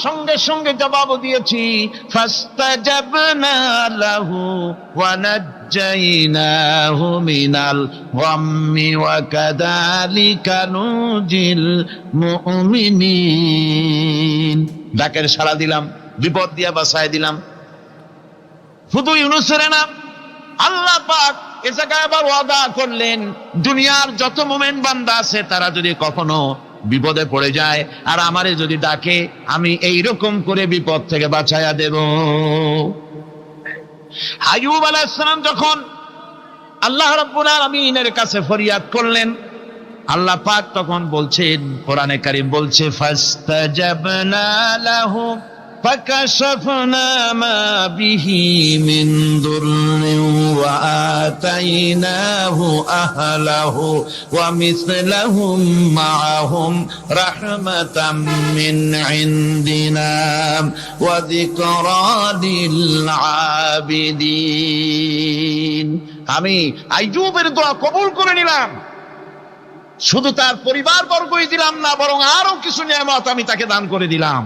সঙ্গে সঙ্গে জবাব দিয়েছি, ফাস্তাজাবনা লাহু ওয়া নাজ্জাইনাহু মিনাল গাম্মি ওয়া কাযালিকা নুজিল মুমিনিন। ডাকের সাড়া দিলাম, বিপদ দিয়া বাঁচায় দিলাম। শুধু ইউনূসের না, আল্লাহ পাক এ জায়গায় আবার ওয়াদা করলেন, দুনিয়ার যত মুমিন বান্দা আছে তারা যদি কখনো বিপদে পড়ে যায় আর আমারে যদি ডাকে, আমি এইরকম করে বিপদ থেকে বাঁচায়া দেব। আইয়ুব আলাইহিস সালাম যখন আল্লাহ রাব্বুল আলামিনের কাছে ফরিয়াদ করলেন, আল্লাহ পাক তখন বলছেন, কোরআনে কারীম বলছে, ফাস্তাজাবনা লাহু ফাকাশাফনা মা বিহি মিন দুররিন ওয়া আতাইনাহু আহলাহু ওয়া মিসলাহুম মাআহুম রাহমাতাম মিন ইনদিনা ওয়া যিকরা লিল আবিদিন। আমি আইয়ুবের দোয়া কবুল করে নিলাম। শুধু তার পরিবার বর্গই দিলাম না, বরং আরো কিছু নিয়ামত আমি তাকে দান করে দিলাম।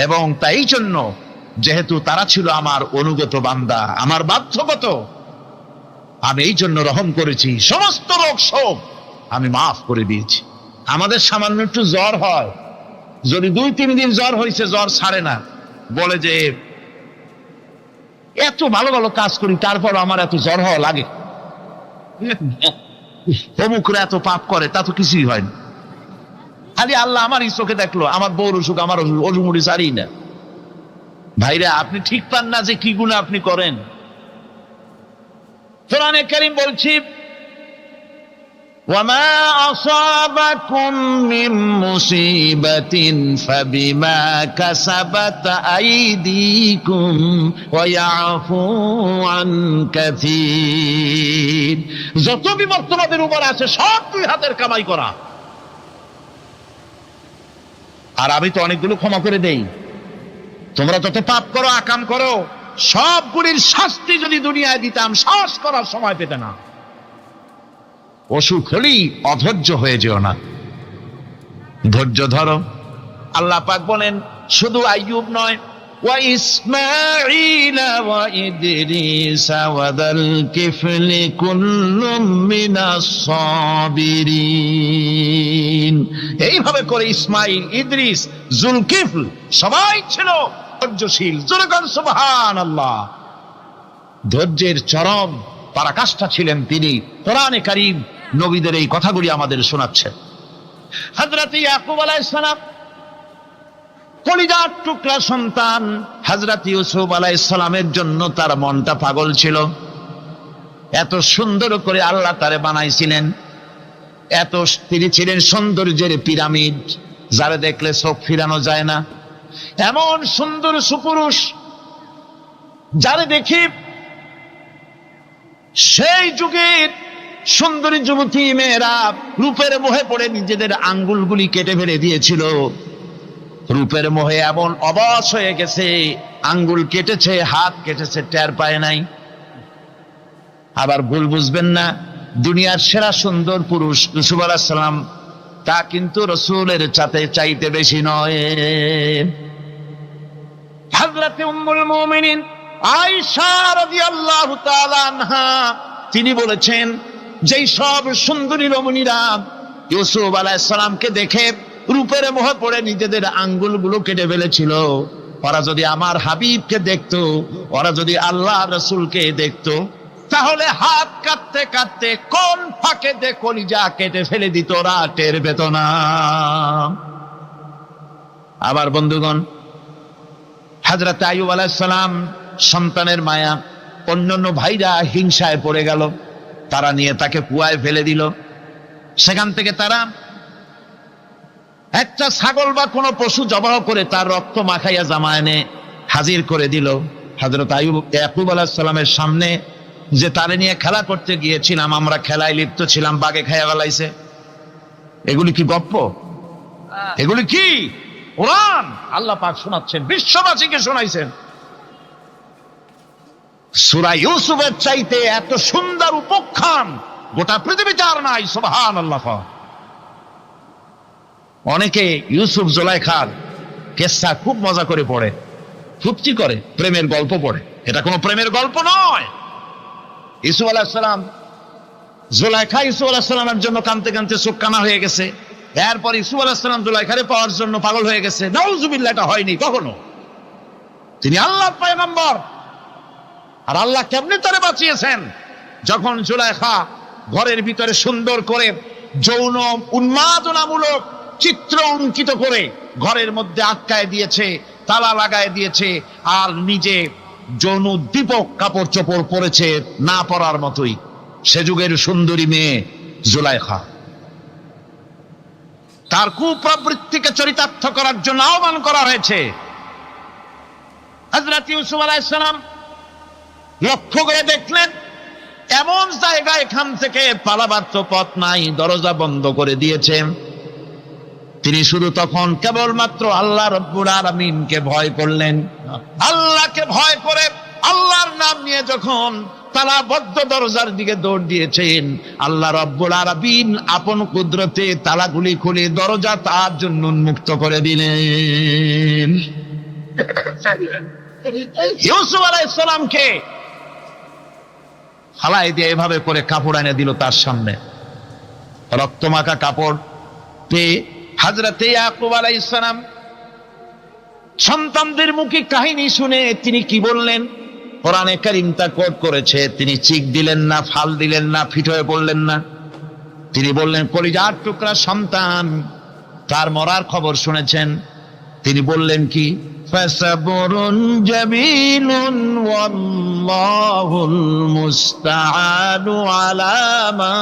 এবং তাই জন্য যেহেতু তারা ছিল আমার অনুগত বান্দা, আমার বাধ্যগত, আমি এই জন্য রহম করেছি, সমস্ত রোগ শোক আমি মাফ করে দিয়েছি। আমাদের সামান্য একটু জ্বর হয়, যদি 2-3 দিন জ্বর হয়েছে, জ্বর ছাড়ে না, বলে যে এত ভালো ভালো কাজ করি তারপর আমার এত জ্বর হওয়া লাগে, অমুকরা এত পাপ করে, তা তো কিছুই হয় না। খালি আল্লাহ আমার চোখে দেখলো, আমার বউর অসুখ, আমার অজুমুড়ি সারি না। ভাইরা, আপনি ঠিক পান না যে কি গুনাহ আপনি করেন। কোরআনে কারীম বলছি, ওয়ামা আসাবাকুম মিন মুসিবাতিন ফাবিমা কাসাবাত আইদিকুম ওয়া ইয়াফু আন কাসীর। যত বিপদ তোমাদের উপর আছে সব দুই হাতের কামাই করা। আর আমি তো অনেকগুলো ক্ষমা করে দেই। তোমরা যত পাপ করো, আকাম করো, সবগুলির শাস্তি যদি দুনিয়ায় দিতাম, শ্বাস করার সময় পেতে না। অসুখ হলেই অধৈর্য হয়ে যেও না, ধৈর্য ধরো। আল্লাহ পাক বলেন, শুধু আইয়ুব নয়, ওয়া ইসমাঈল ওয়া ইদরিস ওয়া যাল কিফলি কুল্লুম মিনাস সাবিরিন। এইভাবে করে ইসমাঈল, ইদ্রিস, জুলকিফল সবাই ছিল ধৈর্যশীল। জোরে বলেন সুবহানাল্লাহ। ধৈর্যের চরম পরাকাষ্ঠা ছিলেন তিনি। কোরআনে কারীম নবীদের এই কথাগুলি আমাদের শোনাচ্ছেন। হযরত ইয়াকুব আলাইহিস সালাম কলিজার টুকরা সন্তান হযরত ইউসুফ আলাইহিস সালামের জন্য তার মনটা পাগল ছিল। এত সুন্দর করে আল্লাহ তারে বানাইছিলেন, এত তিনি ছিলেন সৌন্দর্যের পিরামিড, যারে দেখলে চোখ ফিরানো যায় না। এমন সুন্দর সুপুরুষ, যারে দেখি সেই যুগের সুন্দরী যুবতী মেয়েরা রূপের মোহে পড়ে নিজেদের আঙ্গুলগুলি কেটে ফেলে দিয়েছিল। রূপের মোহে এমন অবশ হয়ে গেছে, আঙ্গুল কেটেছে, হাত কেটেছে, টের পায় নাই। আবার ভুল বুঝবেন না, দুনিয়ার সেরা সুন্দর পুরুষ ইউসুফ আলাইহিস সালাম, তা কিন্তু রাসূলের চাইতে বেশি নয়। হযরত উম্মুল মুমিনিন আয়েশা রাদিয়াল্লাহু তাআলা আনহা তিনি বলেছেন, যেই সব সুন্দরী রমণীরা ইউসুফ আলাইহিস সালামকে দেখে রূপের মোহে পড়ে নিজেদের আঙ্গুলগুলো কেটে ফেলেছিল, ওরা যদি আমার হাবিবকে দেখতো, ওরা যদি আল্লাহ রাসূলকে দেখতো, তাহলে হাত কাটতে কাটতে কোন ফাঁকে দিয়ে কলিজা কেটে ফেলে দিত, ওরা টের পেত না। আবার বন্ধুগণ, হযরত আইয়ুব আলাইহিস সালাম সন্তানের মায়া, অন্যান্য ভাইরা হিংসায় পড়ে গেল, তারা নিয়ে তাকে কুয়ায় ফেলে দিল। সেখান থেকে তারা একটা ছাগল বা কোনো পশু জবাহ করে তার রক্ত মাখাইয়া জামা এনে হাজির করে দিল হযরত ইয়াকুব আলাইহিস সালামের সামনে, যে তারে নিয়ে খেলা করতে গিয়েছিলাম, আমরা খেলায় লিপ্ত ছিলাম, বাগে খাইয়া ফেলাইছে। এগুলি কি গপ্প? এগুলি কি কোরআন? আল্লাহ পাক শোনাচ্ছেন, বিশ্ববাসীকে শোনাইছেন। সূরা ইউসুফের চাইতে এত সুন্দর উপাখ্যান গোটা পৃথিবীতে আর নাই। সুবহানাল্লাহ। অনেকে ইউসুফ জুলাইখার কেসা খুব মজা করে পড়ে, ফুর্তি করে, প্রেমের গল্প পড়ে। এটা কোনো প্রেমের গল্প নয়। ইউসুফ আলাইহিস সালাম, জুলাইখা ইউসুফ আলাইহিস সালামের জন্য কাঁদতে কাঁদতে চোখ কানা হয়ে গেছে। এরপর ইউসুফ আলাইহিস সালাম জুলাইখারে পাওয়ার জন্য পাগল হয়ে গেছে। নাউজুবিল্লাহ, এটা হয়নি কখনো। তিনি আল্লাহর পয়গম্বর, আর আল্লাহ কেমনে তারে বাঁচিয়েছেন? যখন জুলাইখা ঘরের ভিতরে সুন্দর করে যৌন উন্মাদনামূলক চিত্র অঙ্কিত করে ঘরের মধ্যে আটকায় দিয়েছে, তালা লাগায় দিয়েছে, আর নিজে যৌন উদ্দীপক কাপড় চোপড় পরেছে না পরার মতোই। সে যুগের সুন্দরী মেয়ে জুলাইখা। তার কুপ্রবৃত্তিকে চরিতার্থ করার জন্য আহ্বান করা হয়েছে। হযরত ইউসুফ আলাইহিস সালাম লক্ষ্য করে দেখলেন এমন জায়গা, এখান থেকে পালাবার তো পথ নাই, দরজা বন্ধ করে দিয়েছে। তিনি শুধু তখন কেবলমাত্র আল্লাহ রব্বুল আলামিনকে ভয় করলেন। আল্লাহকে ভয় করে আল্লাহর নাম নিয়ে যখন তালাবদ্ধ দরজার দিকে দৌড় দিয়েছেন, আল্লাহ রব্বুল আলামিন আপন কুদরতে তালাগুলি খুলে দরজা তার জন্য উন্মুক্ত করে দিলেন। ইউসুফ আলাইহিস সালামকে হালাই দিয়ে এভাবে করে কাপড় এনে দিল তার সামনে, রক্তমাখা কাপড় পেয়ে হযরতে ইয়াকুব আলাইহিস সালাম সন্তানদের মুখে কাহিনী শুনে তিনি কি বললেন? কোরআনে কারীম তা কোট করেছে। তিনি চিক দিলেন না, ফাল দিলেন না, ফিট হয়ে পড়লেন না। তিনি বললেন, কলিজার টুকরা সন্তান তার মরার খবর শুনেছেন। তিনি বললেন কি? ফাসাবরুন জামিলুন ওয়াল্লাহুল মুস্তাআনু আলা মা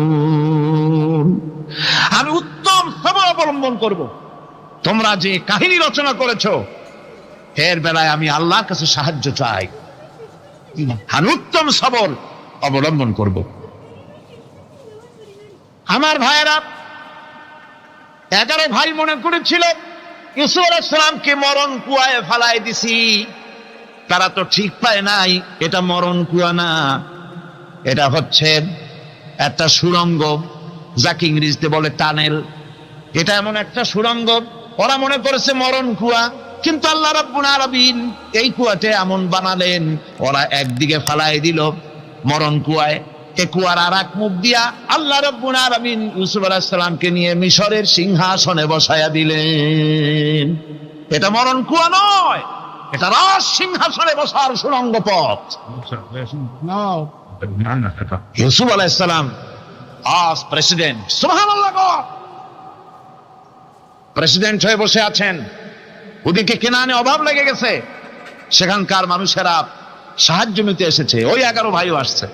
তাসিফুন। আমি উত্তম সবর অবলম্বন করব। তোমরা যে কাহিনী রচনা করেছো এর বেলায় আমি আল্লাহর কাছে সাহায্য চাই। আমি উত্তম সবর অবলম্বন করব। আমার ভাইয়েরা, 11 ভাই মনে করেছিল ইউসুফ আলাইহিস সালামকে মরণ কুয়ায় ফালাই দিছি। তারা তো ঠিক পায় নাই এটা মরণ কুয়া না, এটা হচ্ছে একটা সুড়ঙ্গ, যাকে ইংরেজিতে বলে টানেল। এটা এমন একটা সুড়ঙ্গ, ওরা মনে করেছে মরণ কুয়া, কিন্তু আল্লাহ রাব্বুল আলামিন এই কুয়াতে এমন বানালেন, ওরা একদিকে ফালাই দিল মরণ কুয়ায়, এ কুয়ার আর এক মুখ দিয়া আল্লাহ রাব্বুল আলামিন ইউসুফ আলাইহিস সালামকে নিয়ে মিশরের সিংহাসনে বসায়া দিলেন। এটা মরণ কুয়া নয়, এটা রাজ সিংহাসনে বসার সুড়ঙ্গ পথ। ইউসুফ আলাইহিস সালাম আজ প্রেসিডেন্ট, সুবহানাল্লাহ, প্রেসিডেন্ট হয়ে বসে আছেন। ওদিকে কেনানে অভাব লেগে গেছে, সেখানকার মানুষেরা সাহায্য নিতে এসেছে। ওই 11 ভাইও আসছে।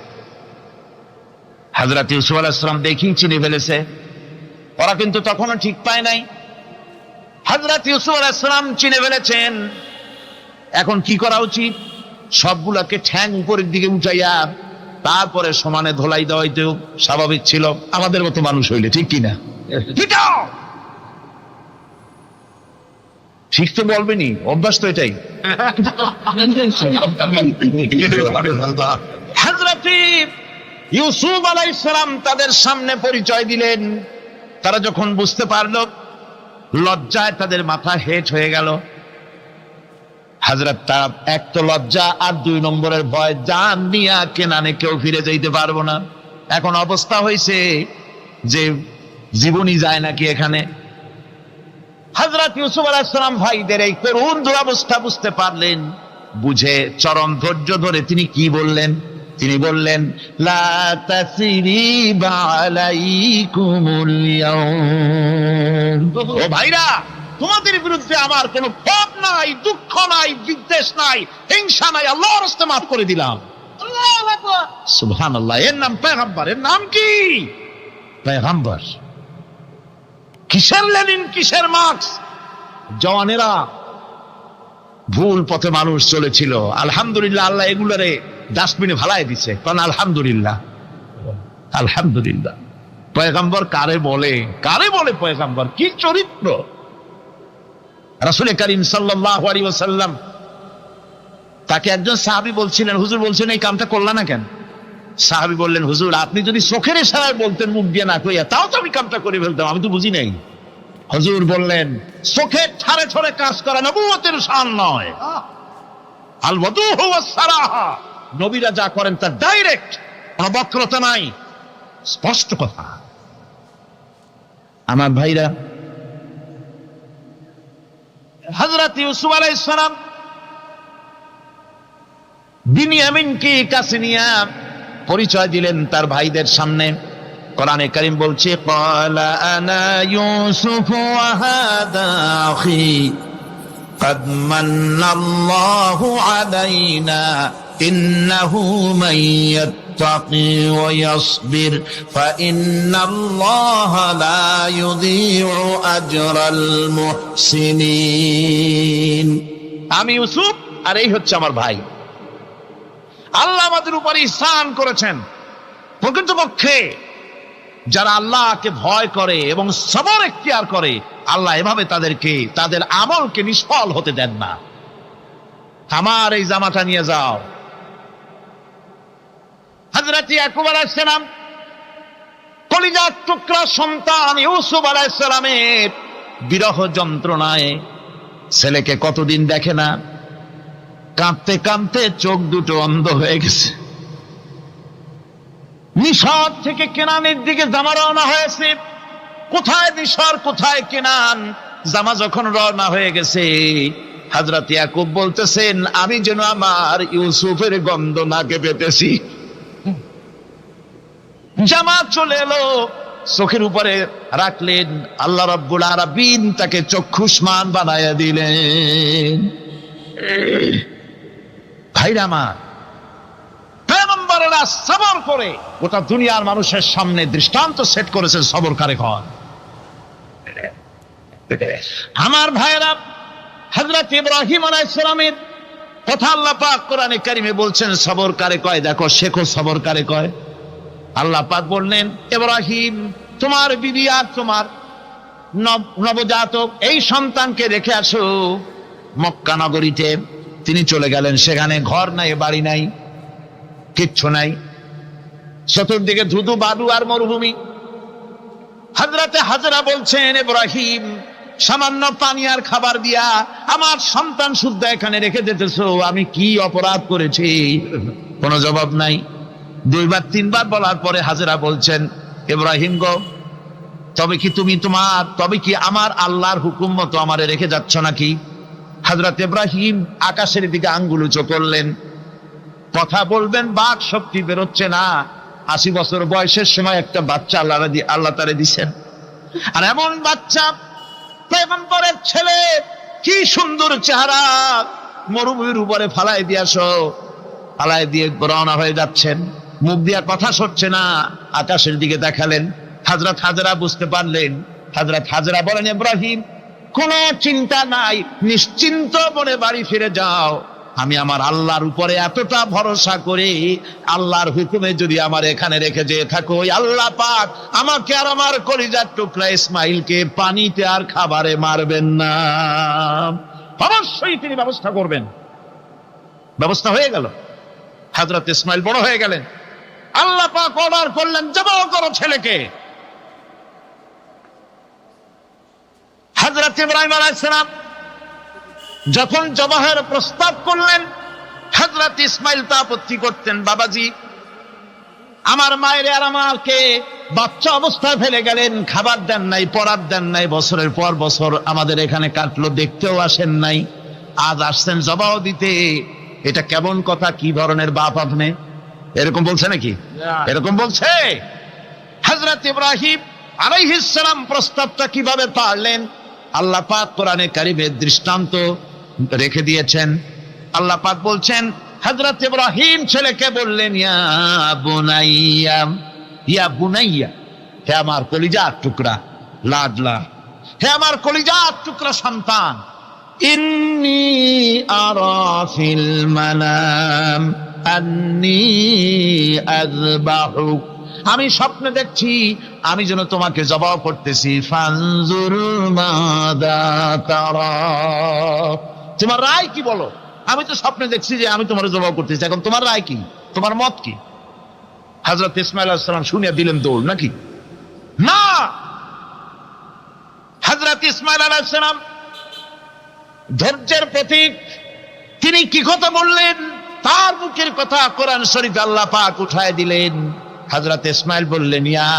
হযরত ইউসুফ আলাইহিস সালাম দেখি চিনে ফেলেছে, ওরা কিন্তু তখনও ঠিক পায় নাই। হযরত ইউসুফ আলাইহিস সালাম চিনে ফেলেছেন। এখন কি করা উচিত? সবগুলাকে ঠ্যাং উপরের দিকে উঠাইয়া তারপরে সমানে ধোলাই দেওয়াই তো স্বাভাবিক ছিল আমাদের মতো মানুষ হইলে, ঠিক কিনা? ঠিক তো বলবেনি, অভ্যাস তো এটাই। হযরত ইউসুফ আলাইহিস সালাম তাদের সামনে পরিচয় দিলেন। তারা যখন বুঝতে পারলো, লজ্জায় তাদের মাথা হেট হয়ে গেল। হযরত তার এক তো লজ্জা, আর 2 নম্বরের ভয়, জান নিয়া কেনানে কেউ ফিরে যাইতে পারবো না। এখন অবস্থা হয়েছে যে জীবনই যায় নাকি এখানে। হযরত ইউসুফ আলাইহিস সালাম ভাইদের এই করুণ দুরবস্থা বুঝতে পারলেন, বুঝে চরম ধৈর্য ধরে তিনি কি বললেন? তিনি বললেন, লা তাসরিবা আলাইকুমুল ইয়াউম। ও ভাইরা, তোমাদের বিরুদ্ধে আমার কোনো পাপ নাই, দুঃখ নাই, বিদ্বেষ নাই, হিংসা নাই, আল্লাহর রাস্তে মাফ করে দিলাম। আল্লাহু আকবার, সুবহানাল্লাহ। এর নাম পয়গম্বর। এর নাম কি? পয়গম্বর। কিসের লেনিন, কিসের মার্কস? জওয়ানেরা, ভুল পথে মানুষ চলেছিল। আলহামদুলিল্লাহ, আল্লাহ এগুলারে ডাস্টবিনে ভালাই দিছে। কারণ আলহামদুলিল্লাহ, আলহামদুলিল্লাহ। পয়গম্বর কারে বলে? কারে বলে পয়গম্বর? কি চরিত্র! রাসূল করিম সাল্লাল্লাহু আলাইহি ওয়াসাল্লাম তাকে একজন সাহাবী বলছিলেন, হুজুর বলছেন এই কামটা করলা না কেন? সাহাবী বললেন, হুজুর আপনি যদি চোখের ইশারায় বলতেন মুখ দিয়ে না কইয়া, তাও তো আমি কামটা করে ফেলতাম, আমি তো বুঝি নাই। হুজুর বললেন, চোখের ঠারে ঠরে কাজ করা নবুয়তের শান নয়। আল ওয়াদুহু ওয়াস সারাহা, নবীরা যা করেন তা ডাইরেক্ট, কোনো বক্রতা নাই, স্পষ্ট কথা। আমার ভাইরা, হযরত ইউসুফ আলাইহিস সালাম বিনিয়ামিনকে কাছে নিয়ে পরিচয় দিলেন তার ভাইদের সামনে। কোরআনে কারীম বলছে, ক্বালা আনা ইউসুফ ওয়া হাদা আখি قد من الله علينا إنه من يتقي ويصبر فإن الله لا يضيع أجر المحسنين। আমি ইউসুফ আর এই হচ্ছে আমার ভাই। আল্লাহ আমাদের উপর ইহসান করেছেন। প্রকৃতপক্ষে যারা আল্লাহকে ভয় করে এবং সবর এখতিয়ার করে, আল্লাহ এভাবে তাদেরকে, তাদের আমলকে নিষ্ফল হতে দেন না। আমার এই জামাটা নিয়ে যাও। হযরত ইয়াকুব আলাইহিস সালাম কলিজার টুকরা সন্তান ইউসুফ আলাইহিস সালামের বিরহ যন্ত্রণায় ছেলেকে কতদিন দেখে না, কাঁদতে কাঁদতে চোখ দুটো অন্ধ হয়ে গেছে। মিশর থেকে কেনানের দিকে জামা রওনা হয়েছে। কোথায় মিশর, কোথায় কেনান? জামা যখন রওনা হয়ে গেছে, হযরত ইয়াকুব বলতেছেন, আমি যেন আমার ইউসুফের গন্ধ নাকে পেতেছি। জামা চলে এলো, চোখের উপরে রাখলেন, আল্লাহ রাব্বুল আলামিন তাকে চক্ষুষ্মান বানায়া দিলেন। ভাইরা আমার, পয়গম্বরেরা সবর করে গোটা দুনিয়ার মানুষের সামনে দৃষ্টান্ত সেট করেছেন সবরকারী হন। আমার ভাইরা, হযরত ইব্রাহিম আলাইহিস সালামের কথা আল্লাহ পাক কোরআনে কারিমে বলছেন, সবরকারী কয়, দেখো শেখো সবরকারী কয়। আল্লাহ পাক বললেন, ইব্রাহিম তোমার বিবি আর তোমার নবজাতক এই সন্তানকে রেখে আসো মক্কা নগরীতে। তিনি চলে গেলেন, সেখানে ঘর নাই, বাড়ি নাই, কিচ্ছু নাই, চতুর্দিকে ধুধু বালু আর মরুভূমি। হযরতে হাজরা বলছেন, ইব্রাহিম সামান্য পানি আর খাবার দিয়া আমার সন্তান শুদ্ধ এখানে রেখে যেতেছো, আমি কি অপরাধ করেছি? কোনো জবাব নাই। দুইবার তিনবার বলার পরে হাজরা বলছেন, ইব্রাহিম গো, তবে কি আমার আল্লাহর হুকুম মতো আমারে রেখে যাচ্ছ নাকি? হযরত ইব্রাহিম আকাশের দিকে আঙ্গুল উঁচু করলেন। কথা বলবেন, বাক শক্তি বেরোচ্ছে না। 80 বছর বয়সের সময় একটা বাচ্চা আল্লাহ তারে দিছেন। আর এমন বাচ্চা, পয়গম্বরের ছেলে, কি সুন্দর চেহারা, মরুভূমির উপরে ফালাই দিয়ে রওনা হয়ে যাচ্ছেন। মুখ দিয়া কথা সরছে না, আকাশের দিকে দেখালেন। হযরত হাজরা বুঝতে পারলেন। হযরত হাজরা বলেন, ইব্রাহিম কোনো চিন্তা নাই, নিশ্চিন্ত মনে বাড়ি ফিরে যাও। আমি আমার আল্লাহর উপরে এতটা ভরসা করি, আল্লাহর হুকুমে যদি আমার এখানে রেখে যেয়ে থাকো, ওই আল্লাহ পাক আমাকে আর আমার কলিজার টুকরা ইসমাইলকে পানিতে আর খাবারে মারবেন না, অবশ্যই তিনি ব্যবস্থা করবেন। ব্যবস্থা হয়ে গেল। হযরত ইসমাইল বড় হয়ে গেলেন। আল্লাহ পাক অর্ডার করলেন, জবাহ করো ছেলেকে। হযরত ইব্রাহিম আলাইহিস সালাম যখন জবাহের প্রস্তাব করলেন, হযরত ইসমাইল তা আপত্তি করতেন, বাবাজি আমার মায়ের আর আমাকে বাচ্চা অবস্থায় ফেলে গেলেন, খাবার দেন নাই, পরার দেন নাই, বছরের পর বছর আমাদের এখানে কাটলো, দেখতেও আসেন নাই, আজ আসছেন জবাহ দিতে। এটা কেমন কথা? কি ধরনের বাপ আপনি? এরকম বলছে নাকি? এরকম বলছে। হযরত ইব্রাহিম আলাইহিস সালাম প্রস্তাবটা কিভাবে পারলেন? আল্লাহ পাক কোরআনে কারিমে দৃষ্টান্ত রেখে দিয়েছেন। আল্লাহ পাক বলছেন, হযরত ইব্রাহিম ছেলেকে বললেন, ইয়া বুনাইয়া, ইয়া বুনাইয়া, হে আমার কলিজার টুকরা লাডলা, হে আমার কলিজার টুকরা সন্তান, ইন্নী আরা ফিল মানাম আন্নী আযবাহুক, আমি স্বপ্নে দেখছি আমি যেন তোমাকে জবাহ করতেছি। ফানজুর মাদা তারা, তোমার রায় কি বলো? আমি তো স্বপ্নে দেখছি যে আমি তোমার জবাহ করতেছি, এখন তোমার রায় কি, তোমার মত কি? হযরত ইসমাঈল আলাইহিস সালাম শুনিয়া দিলেন দৌড়, নাকি না। হযরত ইসমাঈল আলাইহিস সালাম ধৈর্যের প্রতীক, তিনি কি কথা বললেন? তার মুখের কথা কোরআন শরীফে আল্লাহ পাক উঠায় দিলেন। হযরত ইসমাঈল বললেন, ইয়া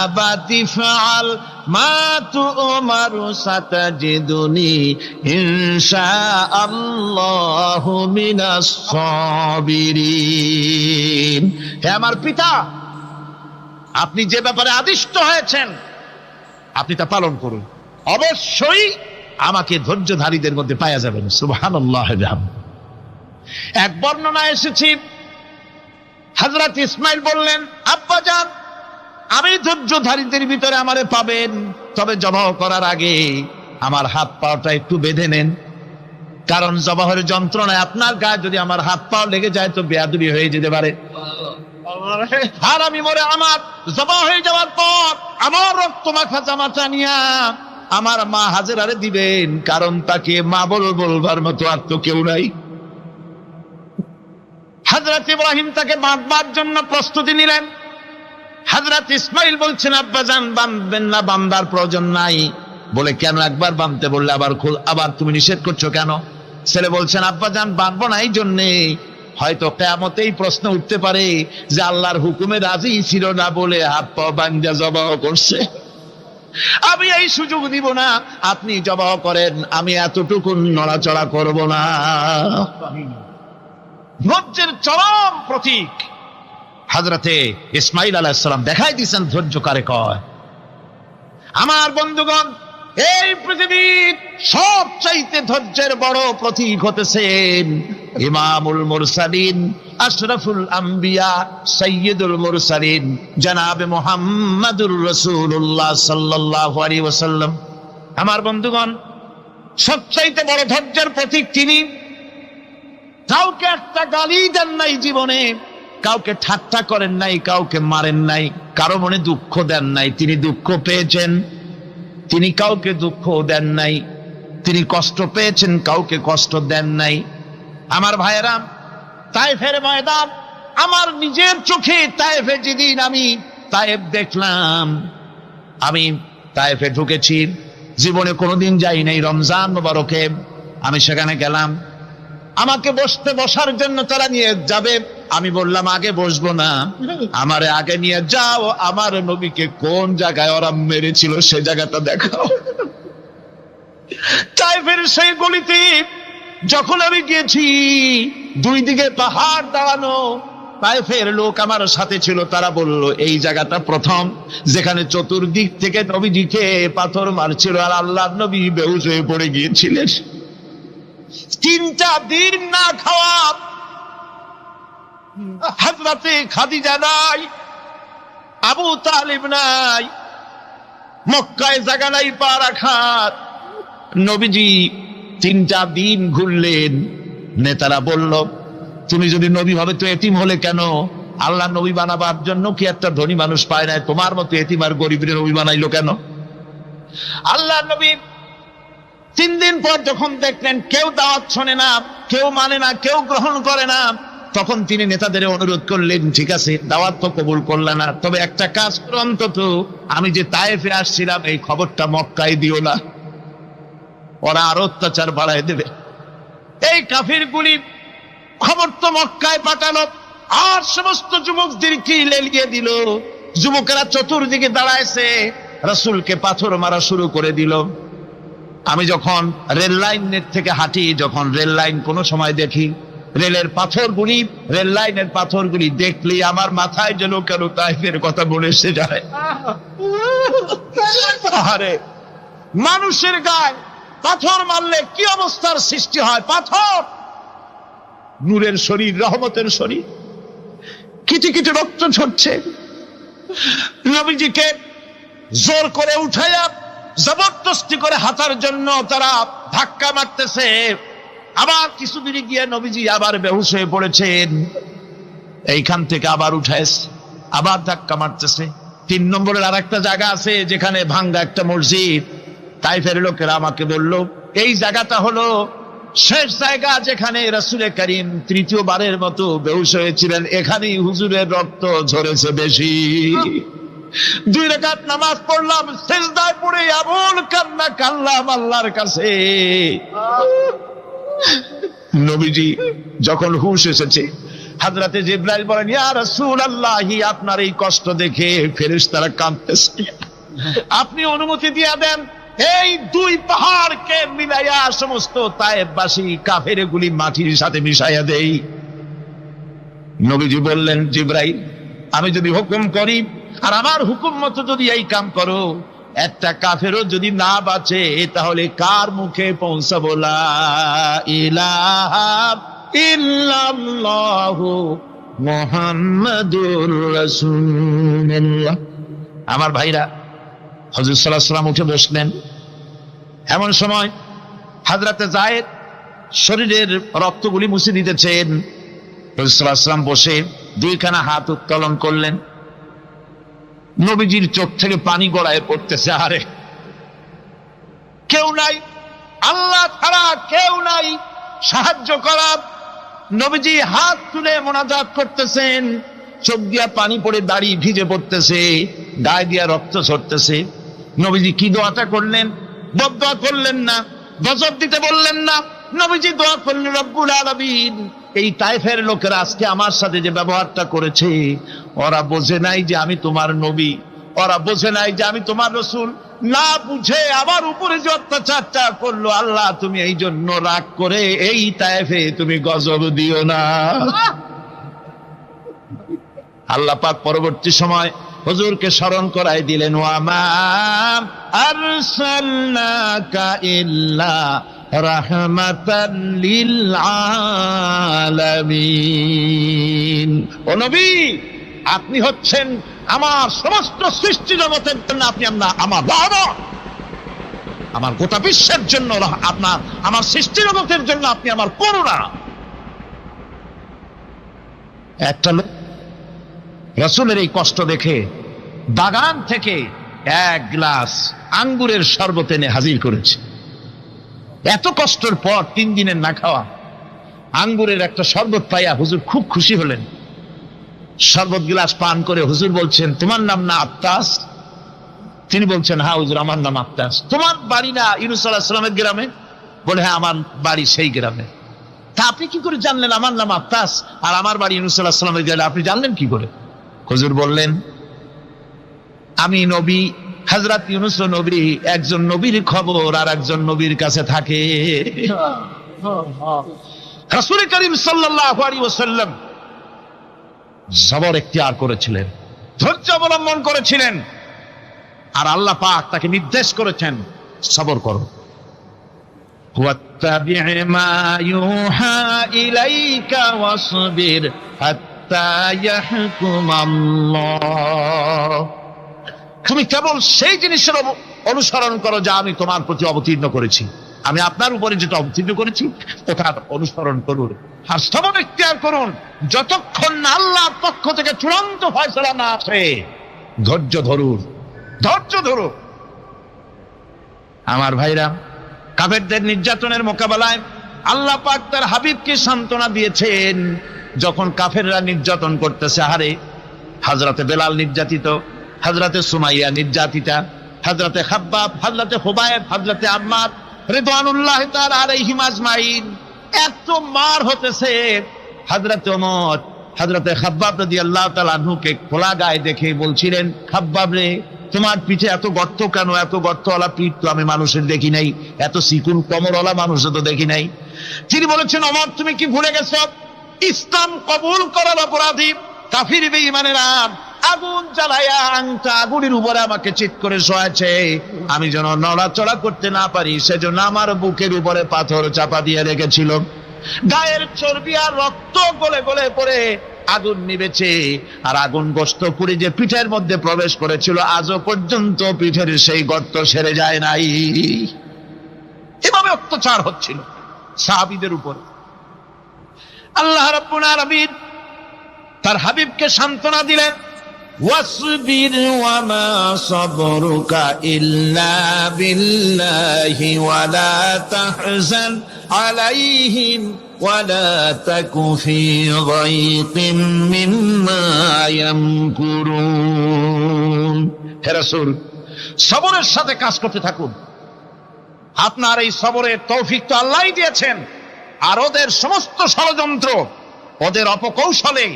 আবাতি ফাআল মা তু'মারু সাতাজিদুনি ইনশাআল্লাহু মিনাস সাবিরিন। হে আমার পিতা, আপনি যে ব্যাপারে আদিষ্ট হয়েছেন আপনি তা পালন করুন, অবশ্যই আমাকে ধৈর্যধারীদের মধ্যে পাওয়া যাবেন। সুবহানাল্লাহ। এক বর্ণনা এসেছে, হযরত ইসমাঈল বললেন, আব্বাজান আমি ধৈর্যধারীদের ভিতরে আমারে পাবেন, তবে জবাহ করার আগে আমার হাত পাটা একটু বেঁধে নেন, কারণ জবাহের যন্ত্রণায় আপনার গায়ে যদি আমার হাত পা লেগে যায় তো বেয়াদবি হয়ে যেতে পারে। আর আমি মরে আমার জবাহ হয়ে যাওয়ার পর আমার রক্ত মাখা জামা টানিয়া আমার মা হাজেরারে দিবেন, কারণ তাকে মা বলবার মতো আর তো কেউ নাই। হযরত ইব্রাহিম তাকে বাঁধবার জন্য প্রস্তুতি নিলেন। হযরত ইসমাঈল বলছেন, আব্বাজান বাঁধবেন না, বাঁধার প্রয়োজন নাই। বলে, কেন? একবার বাঁধতে বললে আবার তুমি নিষেধ করছো কেন? ছেলে বলছেন, আব্বাজান বাঁধবো না এই জন্যে, হয়তো কিয়ামতেই প্রশ্ন উঠতে পারে যে আল্লাহর হুকুমে রাজি ছিল না বলে হাত পা বাঁধা জবাহ করছে। আমি এই সুযোগ দিব না, আপনি জবাহ করেন, আমি এতটুকু নড়াচড়া করব না। ধৈর্যের চরম প্রতীক হযরতে ইসমাঈল আলাইহিস সালাম দেখাই দিয়েছেন ধৈর্য কারে কয়। আমার বন্ধুগণ, এই পৃথিবীর সবচাইতে ধৈর্যের বড় প্রতীক হতেছেন ইমামুল মুরসালিন, আশরাফুল আম্বিয়া, সাইয়্যিদুল মুরসালিন, জনাবে মুহাম্মাদুর রাসূলুল্লাহ সাল্লাল্লাহু আলাইহি ওয়াসাল্লাম। আমার বন্ধুগণ, সবচাইতে বড় ধৈর্যের প্রতীক তিনি। কাউকে একটা গালি দেন নাই জীবনে, কাউকে ঠাট্টা করেন নাই, কাউকে মারেন নাই, কারো মনে দুঃখ দেন নাই। তিনি দুঃখ পেয়েছেন, তিনি কাউকে দুঃখ দেন নাই। তিনি কষ্ট পেয়েছেন, কাউকে কষ্ট দেন নাই। আমার ভাইয়েরা, তায়েফের ময়দান, আমার নিজের চোখে তায়েফে যেদিন আমি তায়েফ দেখলাম, আমি তায়েফে ঢুকেছি, জীবনে কোনোদিন যাই নাই। রমজান মোবারকে আমি সেখানে গেলাম, আমাকে বসার জন্য তারা নিয়ে যাবে। আমি বললাম, আগে বসবো না, আমারে আগে নিয়ে যাও, আমার নবীকে কোন জায়গায় ওরা মেরেছিল সে জায়গাটা দেখাও। তায়েফের সেই গলিতে যখন আমি গিয়েছি, দুই দিকে পাহাড় দাঁড়ানো, তায়েফের লোক আমার সাথে ছিল, তারা বলল এই জায়গাটা প্রথম যেখানে চতুর্দিক থেকে নবীজিকে পাথর মারছিল আর আল্লাহর নবী বেহুশ হয়ে পড়ে গিয়েছিলেন। 3টা দিন না খাওয়া, হযরতে খাদিজা নাই, আবু তালিব নাই, মক্কায় জায়গা নাই পা রাখার। নবীজি 3টা দিন ঘুরলেন। নেতারা বলল, তুমি যদি নবী হবে তো এতিম হলে কেন? আল্লাহ নবী বানাবার জন্য কি একটা ধনী মানুষ পায় নাই? তোমার মতো এতিম আর গরিবের নবী বানাইলো কেন? আল্লাহ নবী 3 দিন পর যখন দেখলেন কেউ দাওয়াত শোনে না, কেউ মানে না, কেউ গ্রহণ করে না, তখন তিনি নেতাদের অনুরোধ করলেন, ঠিক আছে দাওয়াত তো কবুল করলে না, তবে একটা কাজ করো, অন্তত আমি যে তায়েফে আসছিলাম এই খবরটা মক্কায় দিও না, ওরা আরো অত্যাচার বাড়ায় দেবে। এই কাফিরগুলি খবর তো মক্কায় পাঠালো, আর সমস্ত যুবকদেরকে লেলিয়ে দিল। যুবকেরা চতুর্দিকে দাঁড়াইছে, রাসূলকে পাথর মারা শুরু করে দিল। আমি যখন রেল লাইনের থেকে হাঁটি, যখন রেল লাইন কোনো সময় দেখি, রেলের পাথরগুলি, রেল লাইনের পাথরগুলি দেখলেই আমার মাথায় যেন কেন তায়েফের কথা মনে এসে যায়। আরে মানুষের গায়ে পাথর মারলে কি অবস্থার সৃষ্টি হয়? পাথর নূরের শরীর, রহমতের শরীর, কিটি কিটি রক্ত ঝরছে। নবীজিকে জোর করে উঠাইয়া জবরদস্তি করে হাঁটার জন্য তারা ধাক্কা মারতেছে। আবার কিছুদিন গিয়ে নবীজি আবার বেহুশ হয়ে পড়েছেন, এইখান থেকে আবার উঠাইছে, আবার ধাক্কা মারতেছে। 3 নম্বরের আর একটা জায়গা আছে যেখানে ভাঙ্গা একটা মসজিদ। তায়েফের লোকেরা আমাকে বলল, এই জায়গাটা হলো শেষ জায়গা যেখানে রাসূল করিম 3য় বারের মতো বেহুশ হয়েছিলেন, এখানেই হুজুরের রক্ত ঝরেছে বেশি। 2 রাকাত নামাজ পড়লাম, সিজদায় পড়ে এমন কান্না কাঁদলাম আল্লাহর কাছে। নবীজি যখন হুঁশ এসেছে, হযরতে জিবরাইল বলেন, ইয়া রাসূলুল্লাহ, আপনার এই কষ্ট দেখে ফেরেশতারা কাঁদতেছে, আপনি অনুমতি দিয়ে দেন এই 2 পাহাড়কে মিলাইয়া সমস্ত তায়েফবাসী কাফেরগুলি মাটির সাথে মিশাইয়া দেই। নবীজি বললেন, জিবরাইল, আমি যদি হুকুম করি আর আমার হুকুম মতো যদি এই কাম করো, একটা কাফেরও যদি না বাঁচে, তাহলে কার মুখে পৌঁছাবো লা ইলাহা ইল্লাল্লাহু মুহাম্মাদুর রাসূলুল্লাহ। আমার ভাইরা, হুজুর সাল্লাল্লাহু আলাইহি ওয়াসাল্লাম উঠে বসলেন। এমন সময় হযরতে যায়েদ শরীরের রক্তগুলি মুছে দিতেছেন। হুজুর সাল্লাল্লাহু আলাইহি ওয়াসাল্লাম বসে 2খানা হাত উত্তোলন করলেন। নবীজির চোখ থেকে পানি গড়ায় পড়তেছে। আরে কেউ নাই, আল্লাহ ছাড়া কেউ নাই সাহায্য করার। নবীজি হাত তুলে মোনাজাত করতেছেন, চোখ দিয়া পানি পড়ে দাড়ি ভিজে পড়তেছে, গায়ে দিয়া রক্ত ঝরতেছে। নবীজি কি দোয়াটা করলেন? বদদোয়া করলেন না, গজব দিতে বললেন না। নবীজি দোয়া করলেন, রব্বুল আলামিন, এই তায়েফের লোকেরা আজকে আমার সাথে যে ব্যবহারটা করেছে, ওরা বোঝে নাই যে আমি তোমার নবী, ওরা বোঝে নাই যে আমি তোমার রাসূল। না বুঝে আমার উপরে যে অত্যাচারটা করলো, আল্লাহ তুমি এই জন্য রাগ করে এই তায়েফে তুমি গজব দিও না। আল্লাহ পাক পরবর্তী সময় হুজুরকে স্মরণ করাই দিলেন, ওয়া মা আরসালনাকা ইল্লা রাহমাতাল লিল আলামিন। ও নবী, আপনি হচ্ছেন আমার সমস্ত সৃষ্টি জগতের জন্য, আপনি আমার রহমত, আমার গোটা বিশ্বের জন্য আপনার, আমার সৃষ্টি জগতের জন্য আপনি আমার করুণা। একটা লোক রাসূলের এই কষ্ট দেখে বাগান থেকে 1 গ্লাস আঙ্গুরের শরবত এনে হাজির করেছে। এত কষ্টের পর 3 দিনের না খাওয়া আঙ্গুরের একটা শরবত পাইয়া হুজুর খুব খুশি হলেন। শরবত গ্লাস পান করে হুজুর বলছেন, তোমার নাম না আত্তাস? তিনি বলছেন, হ্যাঁ হুজুর, আমার নাম আত্তাস। তোমার বাড়ি না ইউনূস আলাইহিস সালামের গ্রামে? বলে, হ্যাঁ, আমার বাড়ি সেই গ্রামে। তা আপনি কি করে জানলেন আমার নাম আত্তাস আর আমার বাড়ি ইউনূস আলাইহিস সালামের গ্রামে? আপনি জানলেন কি করে? হুজুর বললেন, আমি নবী, হযরত ইউনূস নবী, একজন নবীর খবর আর একজন নবীর কাছে থাকে। রাসূল করিম সাল্লাল্লাহু আলাইহি ওয়াসাল্লাম সবর ইখতিয়ার করেছিলেন, ধৈর্য অবলম্বন করেছিলেন, আর আল্লাহ পাক তাকে নির্দেশ করেছেন, সবর করো। ওয়াত্তাবি' মা ইউহা ইলাইকা ওয়াসবির হাত্তা ইয়াহকুমাল্লাহ। তুমি কেবল সেই জিনিসের অনুসরণ করো যা আমি তোমার প্রতি অবতীর্ণ করেছি। আমি আপনার উপরে যেটা অবতীর্ণ করেছি ওটার অনুসরণ করুন, আর সবর ইখতিয়ার করুন যতক্ষণ না আল্লাহর পক্ষ থেকে চূড়ান্ত ফয়সালা না আসে। ধৈর্য ধরুন, ধৈর্য ধরুন। আমার ভাইরা, কাফেরদের নির্যাতনের মোকাবেলায় আল্লাহ পাক তার হাবিবকে সান্ত্বনা দিয়েছেন। যখন কাফেররা নির্যাতন করতেছে, হারে হযরতে বেলাল নির্যাতিত, হযরতে সুমাইয়া নির্যাতিতা, হযরতে খাব্বাব, হযরতে হুবায়ব, হযরতে আম্মার রিদওয়ানুল্লাহি তাআলা আলাইহিম আজমাইন, এত মার হতেছে। হযরতে ওমর হযরতে খাব্বাব রাদিয়াল্লাহু তাআলা আনহুকে খোলা গায়ে দেখে বলছিলেন, খাব্বাব রে, তোমার পিঠে এত গর্ত কেন? এত গর্তওয়ালা পিঠ তো আমি মানুষের দেখি নাই, এত চিকুন কোমরওয়ালা মানুষও তো দেখি নাই। তিনি বলেছেন, ওমর, তুমি কি ভুলে গেছো? ইসলাম কবুল করার অপরাধী কাফির বেঈমানেরা আগুন জ্বালায়া আংটা আগুনের উপরে আমাকে চিৎ করে শোয়াছে। আমি যেন নড়াচড়া করতে না পারি সেজন্য আমার বুকের উপরে পাথর চাপা দিয়ে রেখেছিল। গায়ের চর্বি আর রক্ত গলে গলে পড়ে আগুন নিবেছে, আর আগুন গোশত পুড়ে যে পিঠের মধ্যে প্রবেশ করেছিল আজও পর্যন্ত পিঠের সেই গর্ত সেরে যায় নাই। এভাবে অত্যাচার হচ্ছিল সাহাবীদের উপর। আল্লাহ রাব্বুল আলামিন তার হাবিবকে সান্ত্বনা দিলেন, ওয়াসবির ওয়া মা সাবরুকা ইল্লা বিল্লাহি ওয়া লা তাহজান আলাইহিম ওয়া লা তাকু ফি যায়কিম মিম্মা ইয়ামকুরুন। হে রাসূল, সবরের সাথে কাজ করতে থাকুন। আপনার এই সবরের তৌফিক তো আল্লাহই দিয়েছেন, আর ওদের সমস্ত ষড়যন্ত্র, ওদের অপকৌশলে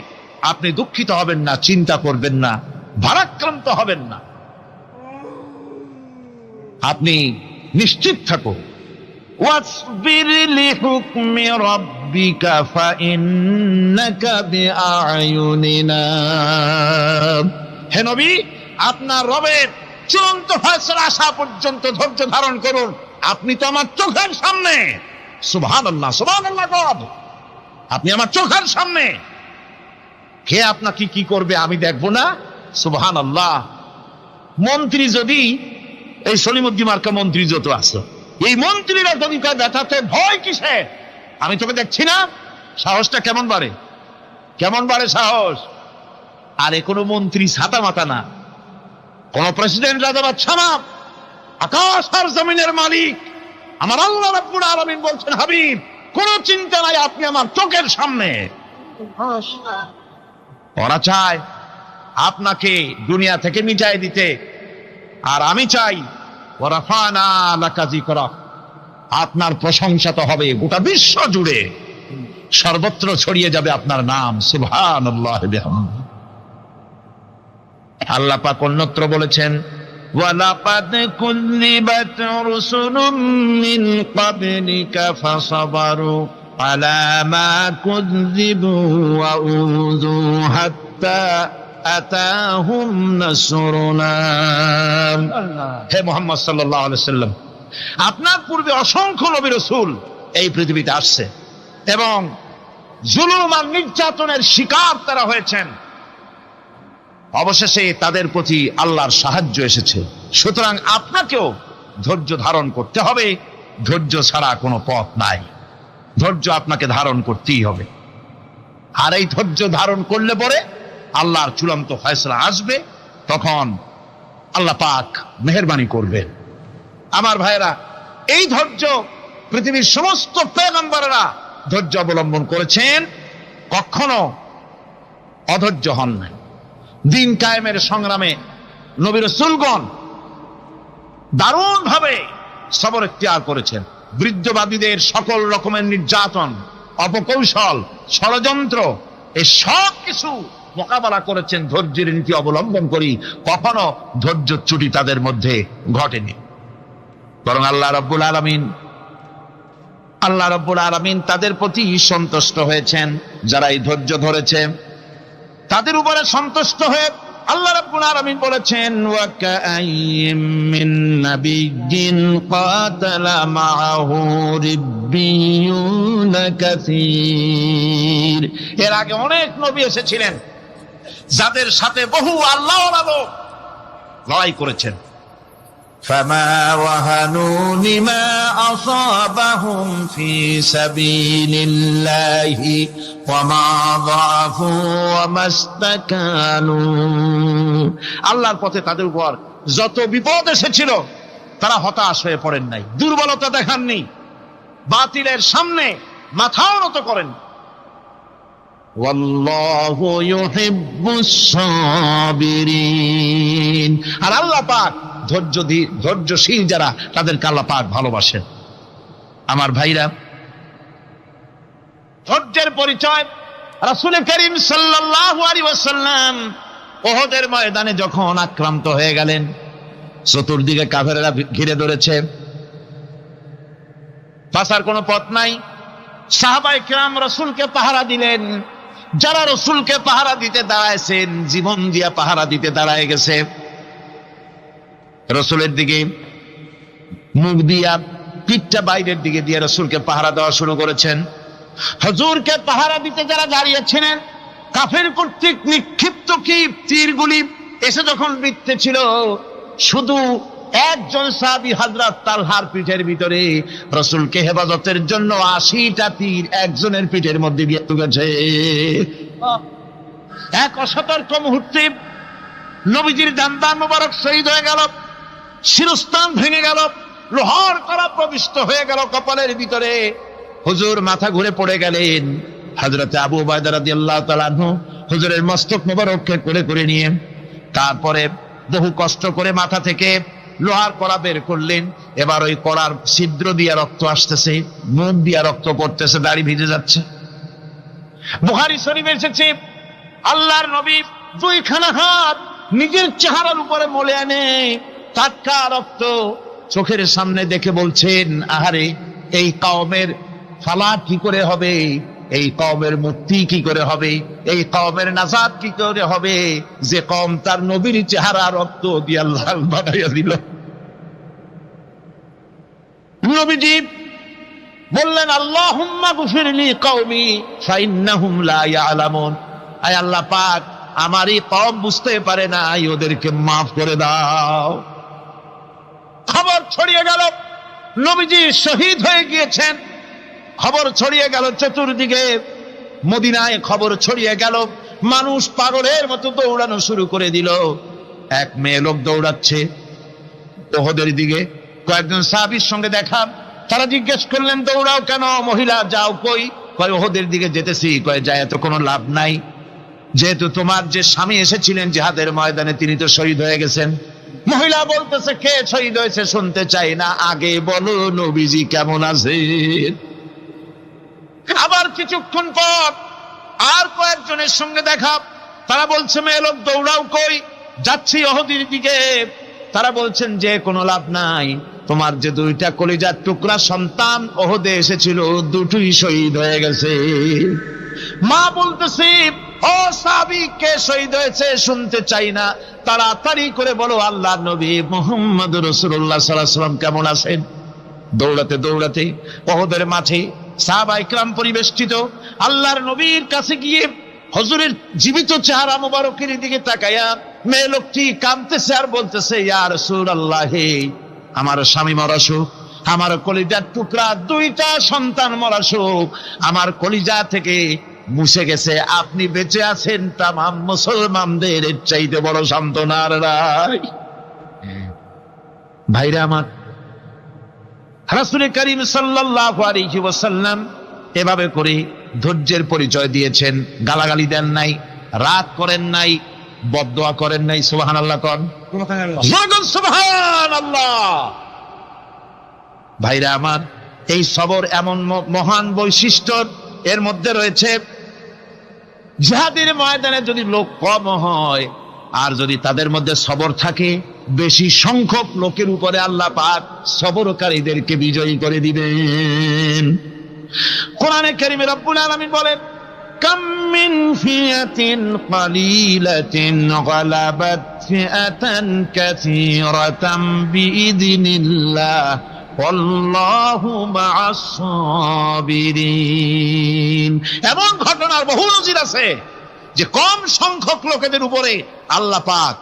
আপনি দুঃখিত হবেন না, চিন্তা করবেন না, ভারাক্রান্ত হবেন না, আপনি নিশ্চিত থাকুন। ওয়াসবির লিহুকমি রাব্বিকা ফাইন্নাকা বিআয়ুনিনা। হে নবী, আপনার রবের চূড়ান্ত ফয়সালা আসা পর্যন্ত ধৈর্য ধারণ করুন। আপনি তো আমার চোখের সামনে। সুবহানাল্লাহ, সুবহানাল্লাহ। গড, আপনি আমার চোখের সামনে। কে আপনাকে কি করবে আমি দেখবো না? সুবহানাল্লাহ। মন্ত্রী যদি, এই সলিমুদ্দিন মার্কা মন্ত্রী যত আছে, এই মন্ত্রীরা যদি ব্যথাতে ভয় কিসে? আমি তোকে দেখছি না? সাহসটা কেমন বাড়ে, কেমন বাড়ে সাহস। আর এ কোনো মন্ত্রী ছাতা মাতা না, কোন প্রেসিডেন্ট রাজা বাদশা না, আকাশ আর জমিনের মালিক আমার আল্লাহ রাব্বুল আলামিন বলছেন, হাবিব কোন চিন্তা নাই, আপনি আমার চোখের সামনে। ওরা চায় আপনাকে দুনিয়া থেকে মিটাই দিতে, আর আমি চাই ওয়ারাফানা লাকা যিকরাক, আপনার প্রশংসা তো হবে গোটা বিশ্ব জুড়ে, সর্বত্র ছড়িয়ে যাবে আপনার নাম। সুবহানাল্লাহ বিহামদিহি। আল্লাহ পাক অন্যত্র বলেছেন, ওয়ালাকাদ কুযযিবাত রুসুলুম মিন ক্বাবলিকা ফাসাবারু আলা মা কুযযিবু ওয়া উযু হাত্তা আতাহুম নাসরুনা। হে মুহাম্মদ সাল্লাল্লাহু আলাইহি ওয়াসাল্লাম, আপনার পূর্বে অসংখ্য নবী রাসূল এই পৃথিবীতে আসছে এবং জুলুম আর নির্যাতনের শিকার তারা হয়েছেন। অবশেষে তাদের প্রতি আল্লাহর সাহায্য এসেছে। সুতরাং আপনাকেও ধৈর্য ধারণ করতে হবে। ধৈর্য ছাড়া কোনো পথ নাই, ধৈর্য আপনাকে ধারণ করতেই হবে। আর এই ধৈর্য ধারণ করলে পরে আল্লাহর চূড়ান্ত ফয়সালা আসবে, তখন আল্লাহ পাক মেহেরবানি করবেন। আমার ভাইরা, এই ধৈর্য পৃথিবীর সমস্ত পয়গম্বররা ধৈর্য অবলম্বন করেছেন, কখনো অধৈর্য হন নাই। দিন কায়েমের সংগ্রামে নবী রাসূলগণ দারুণ ভাবে সবর ইখতিয়ার করেছেন। বৃদ্ধবাদীদের সকল রকমের নির্যাতন, অপকৌশল, ষড়যন্ত্র, এই সব কিছু মোকাবেলা করেছেন ধৈর্যের নীতি অবলম্বন করি। কখনো ধৈর্যচ্যুতি তাদের মধ্যে ঘটেনি, বরং আল্লাহ রাব্বুল আলামিন তাদের প্রতি সন্তুষ্ট হয়েছেন। যারা এই ধৈর্য ধরেছে তাদের উপরে সন্তুষ্ট হয়ে আল্লাহ রাব্বুল আলামিন বলেছেন, ওয়া কাআইয়্যিম মিন নাবিয়্যিন কাতালা মাআহু রিব্বিয়ুনা কাসীর। এর আগে অনেক নবী এসেছিলেন যাদের সাথে বহু আল্লাহওয়ালা লোক লড়াই করেছেন। فما وهنوا لما أصابهم في سبيل الله وما ضعفوا وما استكانوا। আল্লাহর পথে তাদের উপর যত বিপদ এসেছিল তারা হতাশ হয়ে পড়েন নাই, দুর্বলতা দেখাননি, বাতিলের সামনে মাথাও নত করেন। ওয়াল্লাহু ইউহিব্বুস সাবিরিন। আর আল্লাহ পাক ধৈর্যশীল যারা, তাদেরকে আল্লাহ পাক ভালোবাসেন। আমার ভাইরা, ধৈর্যের পরিচয় রাসূল করিম সাল্লাল্লাহু আলাইহি ওয়াসাল্লাম উহুদের ময়দানে যখন আক্রান্ত হয়ে গেলেন, চতুর্দিকে কাফেররা ঘিরে ধরেছে, বাঁচার কোনো পথ নাই। সাহাবায়ে কেরাম রাসূলকে পাহারা দিলেন। যারা রাসূলকে পাহারা দিতে দাঁড়াইছেন, জীবন দিয়া পাহারা দিতে দাঁড়ায় গেছে, রাসূলের দিকে মুখ দিয়া, পিঠটা বাইরের দিকে দিয়ে রাসূলকে পাহারা দেওয়া শুরু করেছেন। হুজুরকে পাহারা দিতে যারা দাঁড়িয়েছিলেন, কাফের কর্তৃক নিক্ষিপ্ত কি তীরগুলি এসে যখন বিঁধতেছিল, শুধু একজন সাহাবী হযরত তালহার পিঠের ভিতরে রাসূলকে হেফাজতের জন্য 80টা তীর একজনের পিঠের মধ্যে দিয়ে ঢুকেছে। এক অসতর্ক মুহূর্তে নবীজির দান্দান মুবারক শহীদ হয়ে গেল, শিরস্থান ভেঙে গেল, লোহার কড়া প্রবিষ্ট হয়ে গেল কপালের ভিতরে। হুজুর মাথা ঘুরে পড়ে গেলেন। হযরত আবু উবাইদা রাদিয়াল্লাহু তাআলা আনহু হুজুরের মস্তক মুবারককে কোলে করে নিয়ে তারপরে বহু কষ্ট করে মাথা থেকে লোহার কড়া বের করলেন। এবার ওই কড়ার ছিদ্র দিয়ে রক্ত আসতেছে, মুখ দিয়ে রক্ত পড়তেছে, দাড়ি ভিজে যাচ্ছে। বুখারী শরীফে এসেছে, আল্লাহর নবী দুইখানা হাত নিজের চেহারার উপরে মলে আনে টাটকা রক্ত চোখের সামনে দেখে বলছেন, আহারে, এই কওমের ফালা কি করে হবে, এই কওমের মুক্তি কি করে হবে, এই কওমের নাজাত কি করে হবে, যে কওম তার নবীর চেহারা রক্ত দিয়ে আল্লাহ বানাইয়া দিল। নবীজি বললেন, আল্লাহুম্মা গফিরলি কওমি ফাইন্নাহুম লা ইয়ালামুন। আয় আল্লাহ পাক, আমার এই কওম বুঝতে পারে না, ওদেরকে মাফ করে দাও। খবর ছড়িয়ে গেল নবীজি শহীদ হয়ে গিয়েছেন। খবর ছড়িয়ে গেল চতুর্দিকে, মদিনায় খবর ছড়িয়ে গেল। মানুষ পাগলের মতো দৌড়ানো শুরু করে দিল। এক মেয়ে লোক দৌড়াচ্ছে উহুদের দিকে। কয়েকজন সাহাবীর সঙ্গে দেখা, তারা জিজ্ঞেস করলেন, দৌড়াও কেন মহিলা, যাও কই? কয় উহুদের দিকে যেতেছি। কয় যায় তো কোনো লাভ নাই, যেহেতু তোমার যে স্বামী এসেছিলেন জিহাদের ময়দানে তিনি তো শহীদ হয়ে গেছেন। মহিলা বলতেছে, কে শহীদ হয়েছে শুনতে চাই না, আগে বলো নবীজি কেমন আছেন। আবার কিছুক্ষণ পর আর কয়েকজনের সঙ্গে দেখা, তারা বলছে, মেয়ে লোক দৌড়াও কই? যাচ্ছি উহুদের দিকে। তারা বলছেন যে কোনো লাভ নাই, তোমার যে দুইটা কলিজার টুকরা সন্তান উহুদে এসেছিল দুটোই শহীদ হয়ে গেছে। মা বলতেছে, ও সাহাবী, কে শহীদ হয়েছে শুনতে চাই না, তাড়াতাড়ি করে বলো আল্লাহর নবী মুহাম্মদুর রাসূলুল্লাহ সাল্লাল্লাহু আলাইহি ওয়াসাল্লাম কেমন আছেন। দৌড়াতে দৌড়াতে উহুদের মাঠে সাহাবায়ে কিরাম পরিবেষ্টিত। আল্লাহর নবীর কাছে গিয়ে হুজুরের জীবিত চেহারা মুবারকের দিকে তাকায়া মেয়ে লোকটি কাঁদতেছে আর বলতেছে, ইয়া রাসূলুল্লাহ, আমার স্বামী মরা শোক, আমার কলিজার টুকরা দুইটা সন্তান মরা শোক আমার কলিজা থেকে মুছে গেছে, আপনি বেঁচে আছেন, তামাম মুসলমানদের এর চাইতে বড় সান্ত্বনা আর নাই। ভাইরা আমার, রাসূল করিম সাল্লাল্লাহু আলাইহি ওয়াসাল্লাম এভাবে করে ধৈর্যের পরিচয় দিয়েছেন। গালাগালি দেন নাই, রাগ করেন নাই, বদদোয়া করেন নাই। সুবহানাল্লাহ কোন সুবহানাল্লাহ। ভাইরা আমার, এই সবর এমন মহান বৈশিষ্ট্য এর মধ্যে রয়েছে। জিহাদের ময়দানে যদি লোক কম হয় আর যদি তাদের মধ্যে সবর থাকে, বেশি সংখ্যক লোকের উপরে আল্লাহ পাক সবরকারীদেরকে বিজয়ী করে দিবেন। কোরআনে কারীমে রব্বুল আলামিন বলেন, কাম মিন ফিয়াতিন কালিলাতিন গালাবাত ফিআতান কাসীরাতাম বিইذনিল্লাহ আল্লাহু মা'আস সাবিরিন। এমন ঘটনার বহু নজির আছে যে কম সংখ্যক লোকেদের উপরে আল্লাহ পাক,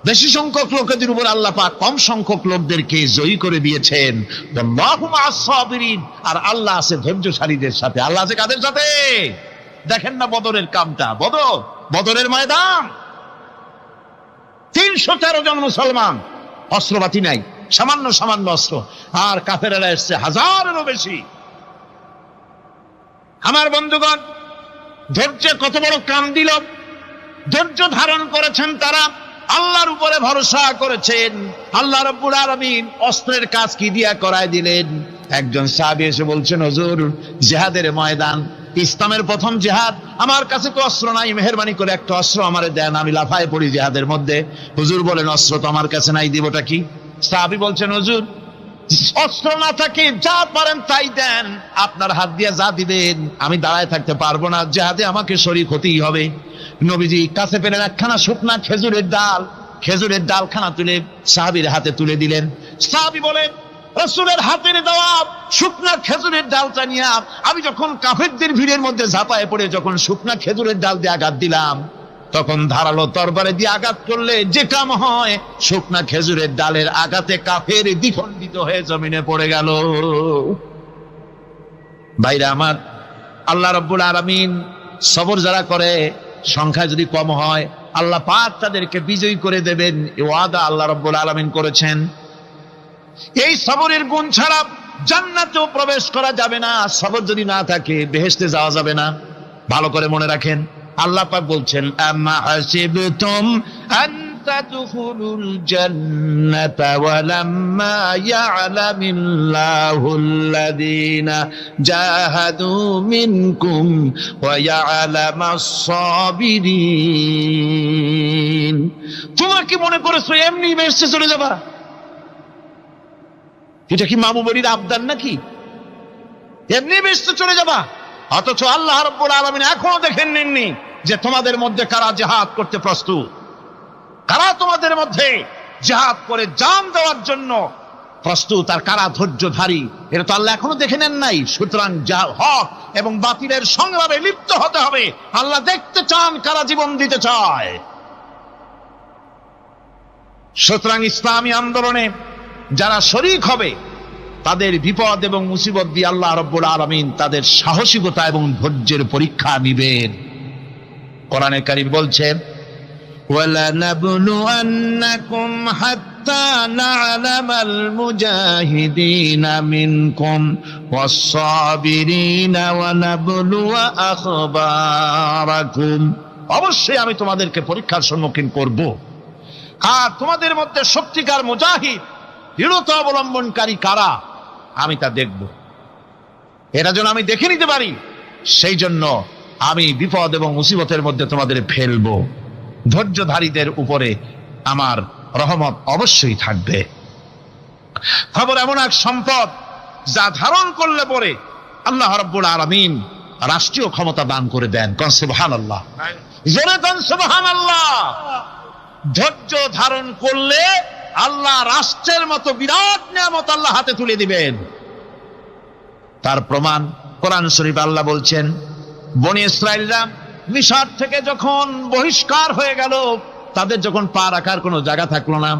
বেশি সংখ্যক লোকেদের উপর আল্লাহ পাক কম সংখ্যক লোকদেরকে জয়ী করে দিয়েছেন। আল্লাহু মা'আস সাবিরিন, আর আল্লাহ আছে ধৈর্যশালীদের সাথে। আল্লাহ আছে কাদের সাথে? দেখেন না বদরের কামটা, বদরের ময়দান, 313 জন মুসলমান, অস্ত্রপাতি নাই, সামান্য সামান্য অস্ত্র, আর কাফেরেরা এসছে হাজারেরও বেশি। আমার বন্ধুগণ, ধৈর্য কত বড় কাম দিল, ধৈর্য ধারণ করেছেন তারা, আল্লাহর উপরে ভরসা করেছেন। আল্লাহ রাব্বুল আলামিন অস্ত্রের কাজ কি দিয়া করায় দিলেন। একজন সাহাবী এসে বলছেন, হুজুর, জিহাদের ময়দান, ইসলামের প্রথম জিহাদ, আমার কাছে তো অস্ত্র নাই, মেহেরবানি করে একটা অস্ত্র আমারে দেন, আমি লাফায় পড়ি জিহাদের মধ্যে। হুজুর বলেন, অস্ত্র তো আমার কাছে নাই, দিবটা কি? সাহাবী বলছেন, হুজুর, অস্ত্র না থাকে যা পারেন তাই দেন, আপনার হাত দিয়ে যা দিবেন আমি দাঁড়ায় থাকতে পারবো না, জিহাদে আমাকে শরীক হতেই হবে। নবীজি কাছে পেলেন একখানা শুকনা খেজুরের ডালখানা তুলে সাহাবীর হাতে তুলে দিলেন। সাহাবী বলেন, রাসূলের হাতের দেওয়া শুকনা খেজুরের ডালটা নিয়ে আমি যখন কাফেরদের ভিড়ের মধ্যে ঝাঁপায় পড়ে যখন শুকনা খেজুরের ডাল দিয়ে আঘাত দিলাম, তখন ধারালো তরবারে দিয়ে আঘাত করলে যে কাম হয়, শুকনা খেজুরের ডালের আঘাতে কাফের দ্বিখণ্ডিত হয়ে জমিনে পড়ে গেল। ভাইরা আমার, আল্লাহ রাব্বুল আলামিন সবর যারা করে, সংখ্যা যদি কম হয় আল্লাহ পাক তাদেরকে বিজয়ী করে দেবেন, এই ওয়াদা আল্লাহ রাব্বুল আলামিন করেছেন। এই সবরের গুণ ছাড়া জান্নাতেও প্রবেশ করা যাবে না। সবর যদি না থাকে বেহেশতে যাওয়া যাবে না। ভালো করে মনে রাখেন, আল্লাহ পাক বলছেন, আম্মা হাসিবতুম আন তাদখুলুল জান্নাতা ওয়া লাম্মা ইয়া'লামিল্লাহুল্লাযীনা জাহাদু মিনকুম ওয়া ইয়া'লামাস সাবিরিন। তোমরা কি মনে করেছো এমনি বেহেশতে চলে যাবা? এটা কি মামু বাড়ির আবদার নাকি? এমনি বেহেশতে চলে যাবা? অথচ আল্লাহ রাব্বুল আলামিন এখনো দেখেন নেননি যে তোমাদের মধ্যে কারা জিহাদ করতে প্রস্তুত, কারা তোমাদের মধ্যে জিহাদ করে জান দেওয়ার জন্য প্রস্তুত, আর কারা ধৈর্যধারী, এটা তো আল্লাহ এখনো দেখে নেন নাই। সুতরাং হক এবং বাতিলের সংগ্রামে লিপ্ত হতে হবে। আল্লাহ দেখতে চান কারা জীবন দিতে চায়। সুতরাং ইসলামী আন্দোলনে যারা শরীক হবে তাদের বিপদ এবং মুসিবত দিয়ে আল্লাহ রাব্বুল আলামিন তাদের সাহসিকতা এবং ধৈর্যের পরীক্ষা নিবেন। কোরআনে কারীম বলছে, ওয়ালানাবলুয়ান্নাকুম হাত্তা না'লামাল মুজাহিদিনা মিনকুম ওয়াস-সাবিরিনা ওয়া নাবলুয়া আখবারাকুম। অবশ্যই আমি তোমাদেরকে পরীক্ষার সম্মুখীন করব, আর তোমাদের মধ্যে সত্যিকার মুজাহিদ, দৃঢ়তা অবলম্বনকারী কারা আমি তা দেখব। এটা যেন আমি দেখে নিতে পারি, সেই জন্য আমি বিপদ এবং মুসিবতের মধ্যে তোমাদের ফেলবো। ধৈর্যধারীদের উপরে আমার রহমত অবশ্যই থাকবে। খবর এমন এক সম্পদ যা ধারণ করলে পরে আল্লাহ রাব্বুল আলামিন রাষ্ট্রীয় ক্ষমতা দান করে দেন। কোন সুবহানাল্লাহ, জোরে কোন সুবহানাল্লাহ। ধৈর্য ধারণ করলে আল্লাহ রাষ্ট্রের মতো বিরাট নিয়ামত আল্লাহ হাতে তুলে দিবেন। তার প্রমাণ কোরআন শরীফ আল্লাহ বলছেন, বনি ইসরাইলরা মিশর থেকে যখন বহিষ্কার হয়ে গেল, তাদের যখন পা রাখার কোনো জায়গা থাকলো না,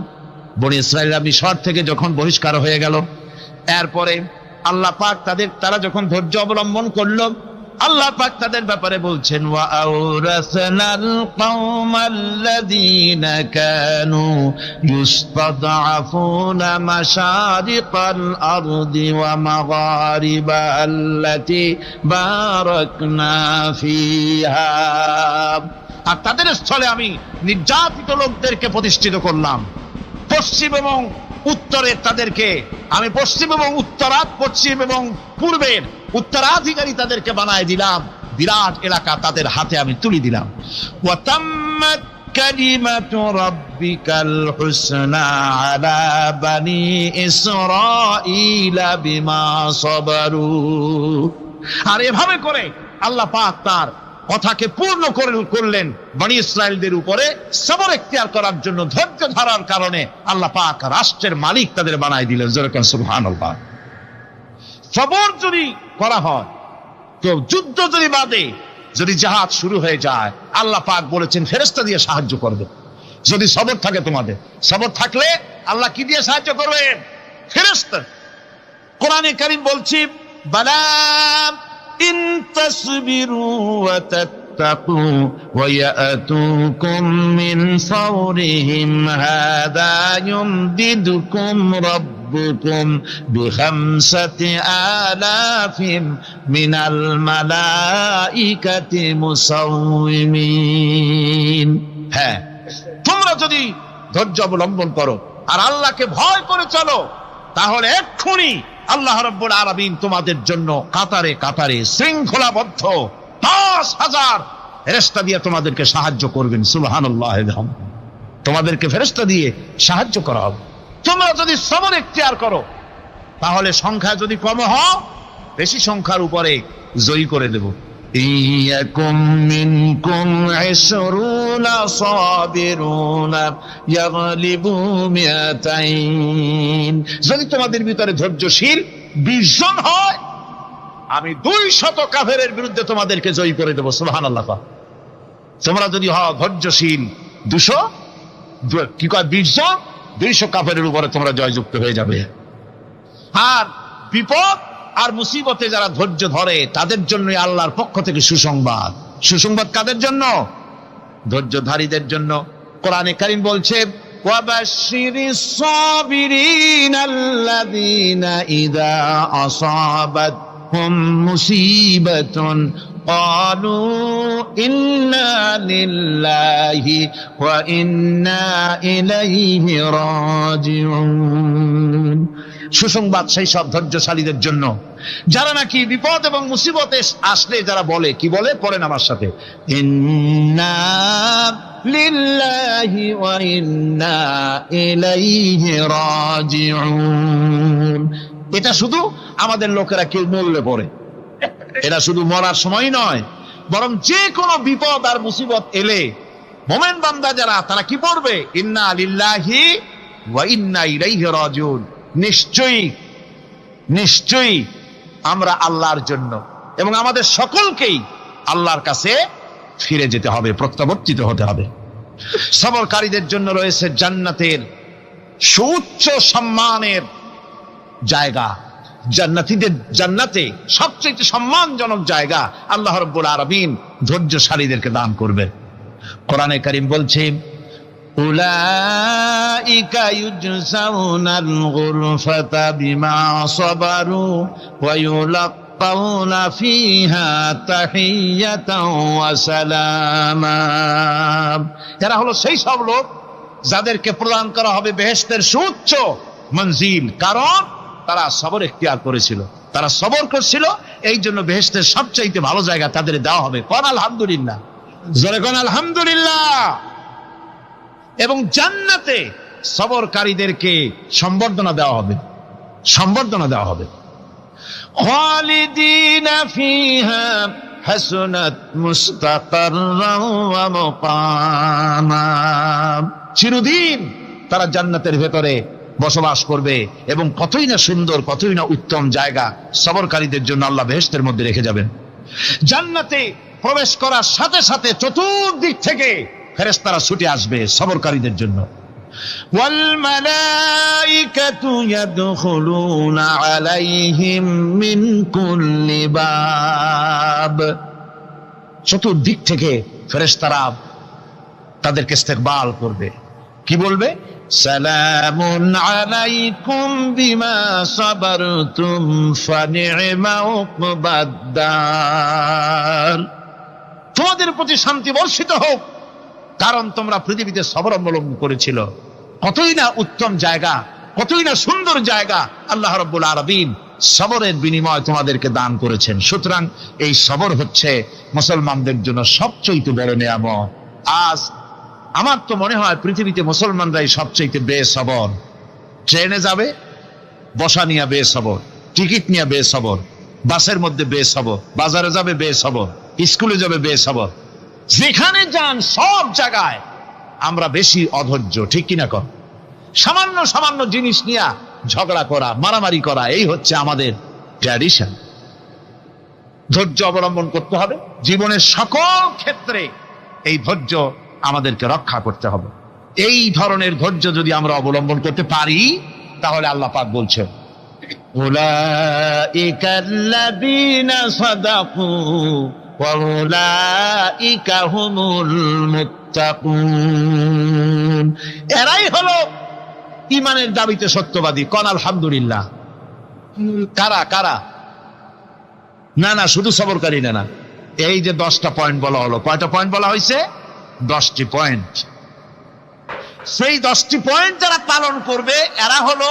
বনি ইসরাইলরা মিশর থেকে যখন বহিষ্কার হয়ে গেল, এরপরে আল্লাহ পাক তারা যখন ধৈর্য অবলম্বন করলো, আল্লাহ পাক তাদের ব্যাপারে বলছেন, ওয়া আওরাসনাল কওমাল্লাযীনা কানু ইউসতাদআফুনা মাশারিকাল আরদি ওয়া মাগারিবা আল্লাতী বারাকনা ফিহা। আর তাদের স্থলে আমি নির্যাতিত লোকদেরকে প্রতিষ্ঠিত করলাম। পশ্চিম এবং উত্তরের তাদেরকে আমি পশ্চিম এবং পশ্চিম এবং পূর্বের উত্তরাধিকারী তাদেরকে বানায় দিলাম। বিরাট এলাকা তাদের হাতে আমি তুলে দিলাম। ওয়া তাম্মাত কালিমাতু রাব্বিকাল হুসনা আলা বানি ইসরাঈলা বিমা সাবারু। আর এভাবে করে আল্লাহ পাক তার কথাকে পূর্ণ করলেন বনি ইসরাইলদের উপরে। সবর এখতিয়ার করার জন্য, ধৈর্য ধরার কারণে আল্লাহ পাক রাষ্ট্রের মালিক তাদের বানায় দিলেন। যেরকম সুবহানাল্লাহ। সবর যদি করা হয় তো, যুদ্ধ যদি বাদে, যদি জিহাদ শুরু হয়ে যায়, আল্লাহ পাক বলেছেন ফেরেশতা দিয়ে সাহায্য করবে। যদি সবর থাকে তোমাদের, সবর থাকলে আল্লাহ কি দিয়ে সাহায্য করবেন? ফেরেশতা। কোরআনে কারীম বলছি, বালা ইন তাসবিরু ওয়া তাত্তাকু ওয়া ইয়াতুকুম মিন ফাওরিহিম হাদা ইউমদিদুকুম রাব্বুকুম বিখামসাতি আলাফিন মিনাল মালাইকাতি মুসাউমিন। হ্যাঁ, তোমরা যদি ধৈর্য অবলম্বন করো আর আল্লাহকে ভয় করে চলো, তাহলে এক্ষুনি আল্লাহ রাব্বুল আলামিন তোমাদের জন্য কাতারে কাতারে শৃঙ্খলাবদ্ধ 10,000 ফেরেশতা দিয়ে তোমাদেরকে সাহায্য করবেন। সুবহানাল্লাহ। তোমাদেরকে ফেরেশতা দিয়ে সাহায্য করা হবে। তোমরা যদি সবর এখতিয়ার করো, তাহলে সংখ্যা যদি কম হয়, বেশি সংখ্যার উপরে জয়ী করে দেব। ইয়াকুম মিনকুম 20 সাবিরুনা ইয়াগলিবু মিয়াতাইন। যদি তোমাদের ভিতরে ধৈর্যশীল 20 জন হয়, আমি 200 কাফেরের বিরুদ্ধে তোমাদেরকে জয়ী করে দেব। সুবহানাল্লাহ। তোমরা যদি হও ধৈর্যশীল 20 জন, 200 কাফেরের উপরে তোমরা জয়যুক্ত হয়ে যাবে। আর বিপদ আর মুসিবতে যারা ধৈর্য ধরে, তাদের জন্য আল্লাহর পক্ষ থেকে সুসংবাদ। সুসংবাদ কাদের জন্য? ধৈর্যধারীদের জন্য। কোরআনে কারীম বলছে ওয়াবাশশিরিস সাবিরিন আল্লাযীনা ইযা আসাবাতহুম মুসিবাতুন ক্বালু ইন্না লিল্লাহি ওয়া ইন্না ইলাইহি রাজিউন। সুসংবাদ সেই সব ধৈর্যশালীদের জন্য যারা নাকি বিপদ এবং মুসিবতে আসলে যারা বলে, কি বলে, পড়েন আমার সাথে, ইন্না লিল্লাহি ওয়া ইন্না ইলাইহি রাজিউন। এটা শুধু আমাদের লোকেরা কেউ মরলে পড়ে, এটা শুধু মরার সময় নয়, বরং যে কোনো বিপদ আর মুসিবত এলে মোমেন বান্দা যারা, তারা কি পড়বে, ইন্না লিল্লাহি ওয়া ইন্না ইলাইহি রাজিউন। নিশ্চয়ই নিশ্চয়ই আমরা আল্লাহর জন্য এবং আমাদের সকলকেই আল্লাহর কাছে ফিরে যেতে হবে, প্রত্যাবর্তিত হতে হবে। সবরকারীদের জন্য রয়েছে জান্নাতের সুউচ্চ সম্মানের জায়গা। জান্নাতে সবচেয়ে সম্মানজনক জায়গা আল্লাহ রাব্বুল আলামিন ধৈর্যশালীদেরকে দান করবেন। কোরআনে কারীম বলছে উলাইকা ইউজসাউনাল গুরফাতা বিমা সাবারু ওয়া ইউলাক্কাউনা ফিহা তাহিয়াতাও ওয়া সালামা। এরা হলো সেই সব লোক যাদেরকে প্রদান করা হবে বেহেশতের সুউচ্চ মঞ্জিল, কারণ তারা সবর ইখতিয়ার করেছিল, তারা সবর করছিল, এই জন্য বেহেশতের সবচাইতে ভালো জায়গা তাদের দেওয়া হবে। কোন আলহামদুলিল্লাহ, জোরে কোন আলহামদুলিল্লাহ। এবং জান্নাতে সবরকারীদেরকে সম্বর্ধনা দেওয়া হবে, সম্বর্ধনা দেওয়া হবে। খালিদিনা ফিহা হাসনাত মুস্তাকাররান ওয়া মুকামা। চিরদিন তারা জান্নাতের ভেতরে বসবাস করবে এবং কতই না সুন্দর, কতই না উত্তম জায়গা সবরকারীদের জন্য আল্লাহ বেহেশতের মধ্যে রেখে যাবেন। জান্নাতে প্রবেশ করার সাথে সাথে চতুর্দিক থেকে ফেরেশতারা ছুটে আসবে সবরকারীদের জন্য। ওয়াল মালাইকাতু ইয়াদখুলুনা আলাইহিম মিন কুল্লি বাব। চতুর্দিক থেকে ফেরেশতারা তাদেরকে ইস্তেকবাল করবে, কি বলবে, সালামুন আলাইকুম বিমা সাবারতুম ফানি'মা উকবাদ-দার। তোমাদের প্রতি শান্তি বর্ষিত হোক, কারণ তোমরা পৃথিবীতে সবর অবলম্বন করেছিল। কতই না উত্তম জায়গা, কতই না সুন্দর জায়গা আল্লাহ রাব্বুল আলামিন সবরের বিনিময় তোমাদেরকে দান করেছেন। সুতরাং এই সবর হচ্ছে মুসলমানদের জন্য সবচেয়ে বড় নিয়ামত। আজ আমার তো মনে হয় পৃথিবীতে মুসলমানরাই সবচেয়ে বেসবর। ট্রেনে যাবে বসা নিয়ে বেসবর, টিকিট নিয়ে বেসবর, বাসের মধ্যে বেসবর, বাজারে যাবে বেসবর, স্কুলে যাবে বেসবর, যেখানে যান সব জায়গায় আমরা বেশি অধৈর্য, ঠিক কিনা কর? সামান্য সামান্য জিনিস নিয়ে ঝগড়া করা, মারামারি করা, এই হচ্ছে আমাদের ট্র্যাডিশন। ধৈর্য অবলম্বন করতে হবে জীবনের সকল ক্ষেত্রে, এই ধৈর্য আমাদেরকে রক্ষা করতে হবে। এই ধরনের ধৈর্য যদি আমরা অবলম্বন করতে পারি, তাহলে আল্লাহ পাক বলছেন উলাইকাল্লাযীনা সাদাকু ওয়া উলাইকা হুমুল মুত্তাকুন। এরাই হলো ঈমানের দাবিতে সত্যবাদী। কোন আলহামদুলিল্লাহ। কারা কারা? না না, শুধু সবরকারী না, এই যে 10টা পয়েন্ট বলা হলো, কয়টা পয়েন্ট বলা হয়েছে? 10টি পয়েন্ট। সেই 10টি পয়েন্ট যারা পালন করবে এরা হলো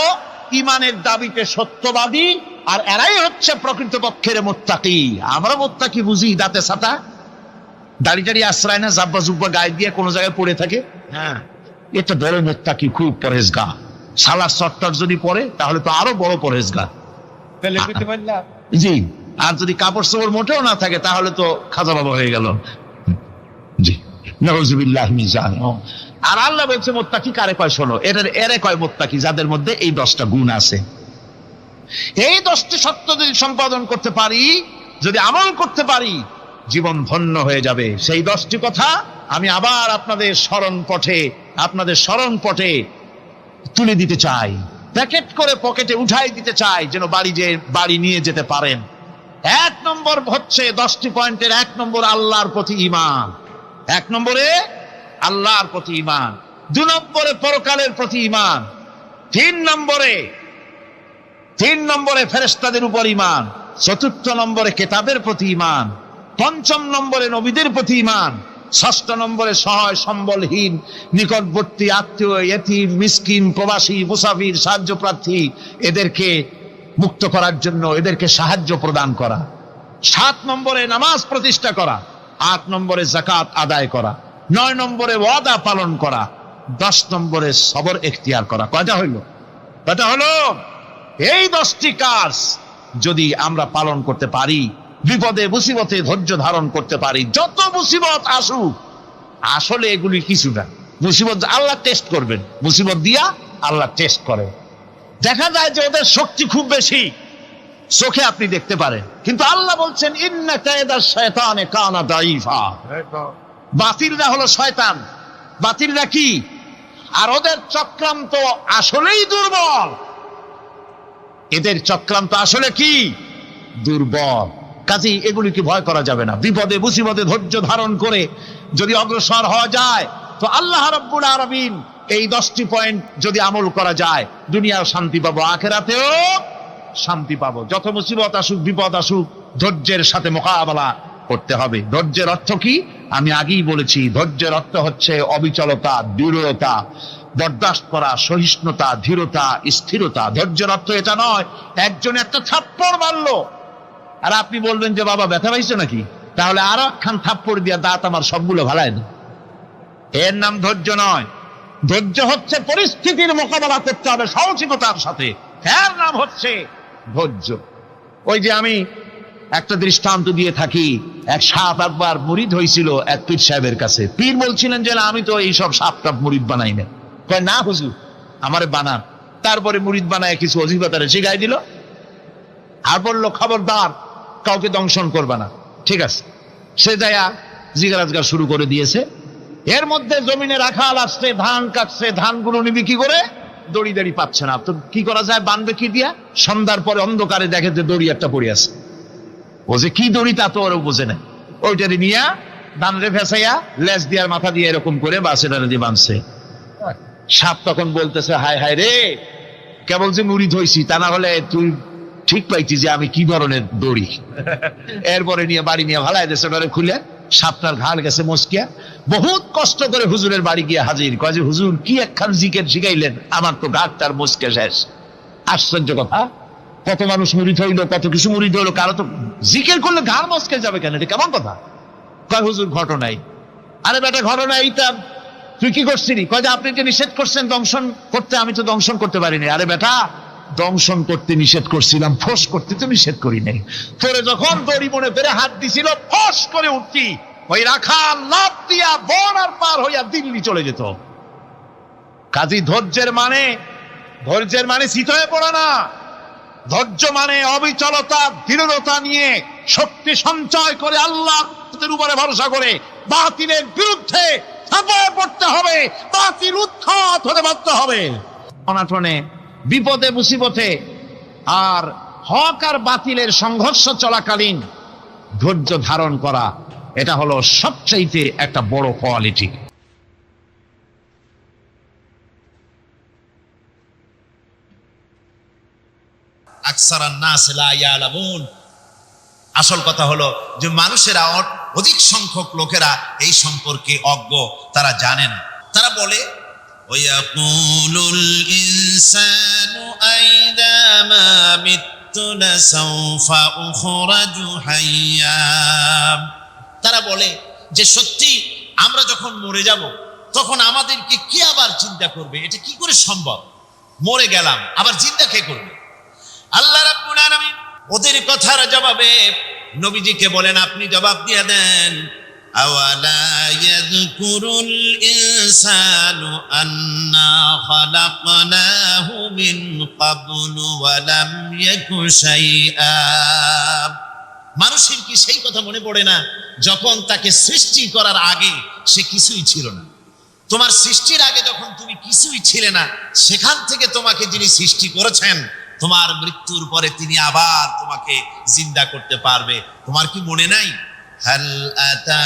ঈমানের দাবিতে সত্যবাদী, আর এরাই হচ্ছে প্রকৃতপক্ষের মুত্তাকি। আমরা মুত্তাকি বুঝি দাঁতে ছাতা, দাড়ি টাড়ি আশ্রয় না, জাব্বা জুব্বা গায়ে দিয়ে কোনো জায়গায় পড়ে থাকে, হ্যাঁ, এটা ধরে মুত্তাকি, খুব পরহেজগার। সালাত চট্টর যদি পড়ে তাহলে তো আরো বড় পরহেজগার। জি, আর যদি কাপড় চোপড় মোটেও না থাকে তাহলে তো খাজা বাবা হয়ে গেল। জি, নাউযুবিল্লাহ মিন যালিক। আর আল্লাহ বলছে মুত্তাকি কারে কয়, শোনো, এরে কয় মুত্তাকি যাদের মধ্যে এই 10টা গুণ আছে। এই 10টি সত্য যদি সম্পাদন করতে পারি, যদি আমল করতে পারি, জীবন ধন্য হয়ে যাবে। সেই 10টি কথা আমি আবার আপনাদের স্মরণ পটে তুলে দিতে চাই, প্যাকেট করে পকেটে উঠাই দিতে চাই, যেন বাড়ি নিয়ে যেতে পারেন। 1 নম্বর হচ্ছে 10টি পয়েন্টের 1 নম্বর আল্লাহর প্রতি ঈমান। 1 নম্বরে আল্লাহর প্রতি ঈমান, 2 নম্বরে পরকালের প্রতি ঈমান, 3 নম্বরে ফেরেশতাদের উপর ঈমান, 4 নম্বরে কিতাবের প্রতি ঈমান, 5 নম্বরে নবীদের প্রতি ঈমান, 6 নম্বরে সহায় সম্বলহীন নিকটবর্তী আত্মীয়, ইয়েতিম, মিসকিন, প্রবাসী, মুসাফির, সাহায্য প্রার্থী এদেরকে মুক্ত করার জন্য এদেরকে সাহায্য প্রদান করা, 7 নম্বরে নামাজ প্রতিষ্ঠা করা, 8 নম্বরে যাকাত আদায় করা, 9 নম্বরে ওয়াদা পালন করা, 10 নম্বরে সবর এখতিয়ার করা। কয়টা হলো? এই 10টি কাজ যদি আমরা পালন করতে পারি, বিপদে মুসিবতে ধৈর্য ধারণ করতে পারি, যত মুসিবত আসুক, আসলে এগুলি কিছু না। মুসিবত আল্লাহ টেস্ট করবেন, মুসিবত দিয়া আল্লাহ টেস্ট করে। দেখা যায় যে ওদের শক্তি খুব বেশি, চোখে আপনি দেখতে পারেন, কিন্তু আল্লাহ বলছেন ইন্না কায়দাশ শায়তানে কানা দাঈফা। বাতিলরা হলো শয়তান, বাতিলরা কি? আর ওদের চক্রান্ত আসলেই দুর্বল, এদের চক্রান্ত আসলে কি? দুর্বল। কাজেই এগুলিকে ভয় করা যাবে না। বিপদে মুসিবতে ধৈর্য ধারণ করে যদি অগ্রসর হওয়া যায়, তো আল্লাহ রাব্বুল আলামিন এই 10টি পয়েন্ট যদি আমল করা যায়, দুনিয়াও শান্তি পাবো, আখিরাতেও শান্তি পাবো। যত মুসিবত আসুক, বিপদ আসুক, ধৈর্যের সাথে মোকাবেলা করতে হবে। ধৈর্যের অর্থ কি? আমি আগেই বলেছি, ধৈর্যের অর্থ হচ্ছে অবিচলতা, দৃঢ়তা, বরদাস্ত করা, সহিষ্ণুতা, ধীরতা, স্থিরতা। ধৈর্যের অর্থ এটা নয় একজন একটা থাপ্পড় মারলো আর আপনি বলবেন যে বাবা ব্যথা পাইছো নাকি, তাহলে আরো একখান থাপ্পড় দিয়া দাঁত আমার সবগুলো ভালাই না। এর নাম ধৈর্য নয়। ধৈর্য হচ্ছে পরিস্থিতির মোকাবেলা করতে হবে সাহসিকতার সাথে, এর নাম হচ্ছে ধৈর্য। ওই যে আমি একটা দৃষ্টান্ত দিয়ে থাকি, এক সাপ একবার মুরিদ হয়েছিল এক পীর সাহেবের কাছে। পীর বলছিলেন যে আমি তো এইসব সাপ টাপ মুরিদ বানাই না। কয় না হুজুর, আমারে বানান। তারপরে মুরিদ বানায় কিছু অজিফাতারে শিখাই দিল আর বললো খবরদার কাউকে দংশন করবে না। ঠিক আছে, সে যায়া জিজ্ঞাসা শুরু করে দিয়েছে। এর মধ্যে জমিনে রাখাল আসছে, ধান কাটছে, ধানগুলো নিবি কি করে, দড়ি দাড়ি পাচ্ছে না, তো কি করা যায়, বানবে কি দিয়া? সন্ধ্যার পরে অন্ধকারে দেখে যে দড়ি একটা পড়ে আছে। ও যে কি দড়ি তা তো ওরা বোঝে না, ওইটারে নিয়া ধানরে ফেসাইয়া লেজ দিয়ার মাথা দিয়ে এরকম করে বাসেটারে দিয়ে বাঁধছে। সাপ তখন বলতেছে হায় হায় রে, কেবল যে মুরিদ হইছি, তা না হলে তুই ঠিক পাইছি যে আমি কি ধরনের দড়ি। এরপরে নিয়ে বাড়ি নিয়ে ভালাই দেশে ঘরে খুলে সাপটার ঘাড় গেছে মস্কিয়া। বহুত কষ্ট করে হুজুরের বাড়ি গিয়ে হাজির, কয় যে হুজুর কি একখান জিকের শিখাইলেন, আমার তো ঘাটটার মস্কে শেষ। আশ্চর্য কথা, কত মানুষ মুরিদ হইলো, কত কিছু মুরিদ হইলো, কারো তো জিকের করলে ঘাড় মস্কে যাবে কেন, এটা কেমন কথা? কয় হুজুর ঘটনাই। আরে বেটা ঘটনা এইটা তুই কি করছিলি? কয় যে আপনি যে নিষেধ করছেন দংশন করতে, আমি তো দংশন করতে পারিনি। আরে বেটা দংশন করতে নিষেধ করছিলাম, ফোঁস করতে তো নিষেধ করি নাই। তোরে যখন দড়ি মনে পেরে হাত দিছিল, ফোঁস করে উঠতি, ওই রাখা লাভ দিয়া বন আর পার হইয়া দিল্লি চলে যেত। কাজী ধৈর্যের মানে চিত হয়ে পড়া না। ধৈর্য মানে অবিচলতা, দৃঢ়তা নিয়ে শক্তি সঞ্চয় করে আল্লাহর উপরে ভরসা করে বাতিলের বিরুদ্ধে ঝাঁপিয়ে পড়তে হবে, বাতিল উৎখাত হতে বাধ্য হবে। অনাটনে, বিপদে মুসিবতে আর হক আর বাতিলের সংঘর্ষ চলাকালীন ধৈর্য ধারণ করা, এটা হলো সবচাইতে একটা বড় কোয়ালিটি। আকসারান নাস লা ইয়ালামুন। আসল কথা হলো যে মানুষেরা, অধিক সংখ্যক লোকেরা এই সম্পর্কে অজ্ঞ, তারা জানে না। তারা বলে ওয়ায়াকুলুল ইনসানু আইদা মা মিততু লাসাউফা উখরাজু হাইয়া। তারা বলে যে সত্যি আমরা যখন মরে যাব তখন আমাদেরকে কে আবার চিন্তা করবে? এটা কি করে সম্ভব? মরে গেলাম, আবার চিন্তা কে করবে? আল্লাহ রাব্বুল আলামিন ওদের কথার জবাবে নবীজিকে বলেন, আপনি জবাব দিয়ে দেন, আওয়ালা ইয়াযকুরুল ইনসানু আন্না খালাকনাহু মিন ক্বাবলু ওয়া লাম ইয়াকু শাইআ। মানুষের কি সেই কথা মনে পড়ে না যখন তাকে সৃষ্টি করার আগে সে কিছুই ছিল না? তোমার সৃষ্টির আগে যখন তুমি কিছুই ছিলে না, সেখান থেকে তোমাকে যিনি সৃষ্টি করেছেন, তোমার মৃত্যুর পরে তিনি আবার তোমাকে জিন্দা করতে পারবে। তোমার কি মনে নাই? হাল আতা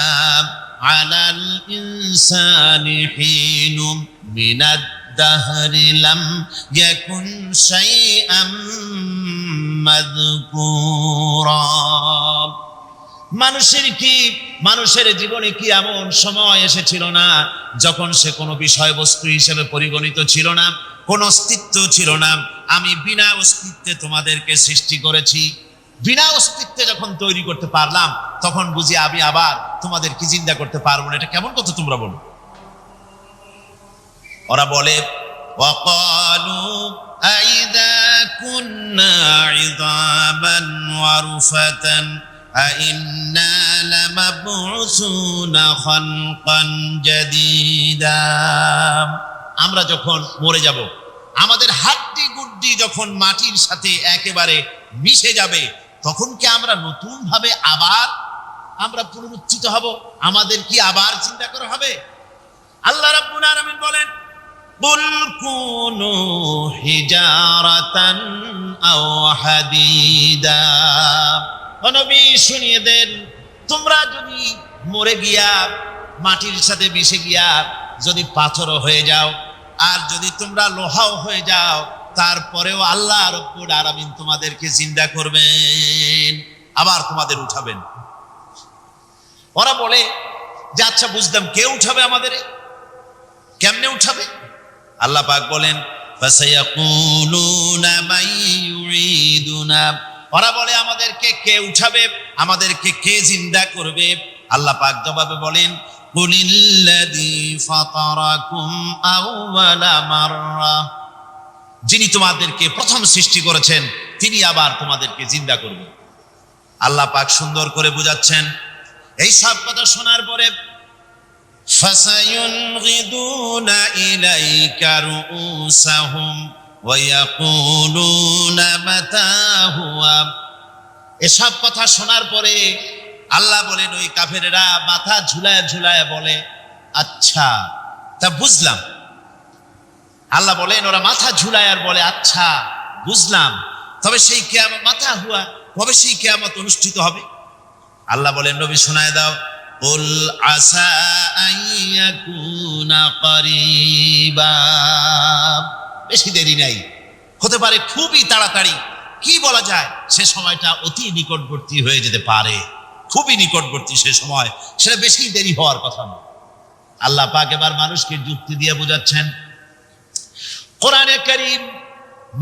আলাল ইনসানি হিনুম মিনাদ দাহরি লাম ইয়াকুন শাইআম মাযকুরা। মানুষের জীবনে কি এমন সময় এসেছিল না যখন সে কোনো বিষয়বস্তু হিসেবে পরিগণিত ছিল না, কোন অস্তিত্ব ছিল না? আমি বিনা অস্তিত্বে তোমাদেরকে সৃষ্টি করেছি। বিনা অস্তিত্বে যখন তৈরি করতে পারলাম, তখন বুঝি আমি আবার তোমাদেরকে জিন্দা করতে পারবো না। এটা কেমন কথা তোমরা বলো? ওরা বলে ওয়াকালু আইযা কুন্না ইযাবান ওয়া রুফাতান আইন্না লামাবউসুনা খালকান জাদীদা। আমরা যখন মরে যাব, আমাদের হাড্ডি গুড্ডি যখন মাটির সাথে একেবারে মিশে যাবে, তখন কি আমরা নতুন ভাবে আবার পুনরুত্থিত হব? আমাদের কি আবার চিন্তা করা হবে? আল্লাহ রাব্বুল আলামিন বলেন কুল কুনু হিজারাতান আও হাদিদা। ও নবী শুনিয়ে দেন, তোমরা যদি মরে গিয়া মাটির সাথে মিশে গিয়া যদি পাথরও হয়ে যাও, আর যদি তোমরা লোহাও হয়ে যাও, তারপরেও আল্লাহ রাব্বুল আলামিন তোমাদেরকে জিন্দা করবেন, আবার তোমাদের উঠাবেন। ওরা বলে যে আচ্ছা বুঝলাম, কে উঠাবে আমাদের? কেমনে উঠাবে? আল্লাহ পাক বলেন ফাসায়াকুলুনা মান ইউরিদুনা। ওরা বলে আমাদেরকে কে উঠাবে, আমাদেরকে কে জিন্দা করবে? আল্লাহ পাক জবাবে বলেন কুলিল্লাযী ফাতারাকুম আউওয়ালা মাররা। যিনি তোমাদেরকে প্রথম সৃষ্টি করেছেন, তিনি আবার তোমাদেরকে জিন্দা করবেন। আল্লাহ পাক সুন্দর করে বুঝাচ্ছেন। এই সব কথা শোনার পরে ফাসায়ুনগিদুনা ইলাইকা রুউসাহুম ওয়া ইয়াকুলুনা মাতা হুয়া। এসব কথা শোনার পরে আল্লাহ বলেন ওই কাফেরেরা মাথা ঝুলায় ঝুলায় বলে আচ্ছা তা বুঝলাম। আল্লাহ বলেন ওরা মাথা ঝুলায় আর বলে আচ্ছা বুঝলাম, তবে সেই কিয়ামত মাথা হুয়া, কবে সেই কিয়ামত অনুষ্ঠিত হবে? আল্লাহ বলেন নবী শোনায় দাও কুল আসা আইয়াকুনা করিবা। বেশি দেরি নাই, হতে পারে খুবই তাড়াতাড়ি। কি বলা যায়, সে সময়টা অতি নিকটবর্তী হয়ে যেতে পারে, খুবই নিকটবর্তী সে সময়, সেটা বেশি দেরি হওয়ার কথা না। আল্লাহ পাক এবার মানুষকে যুক্তি দিয়ে বোঝাচ্ছেন। কোরআনে কারীম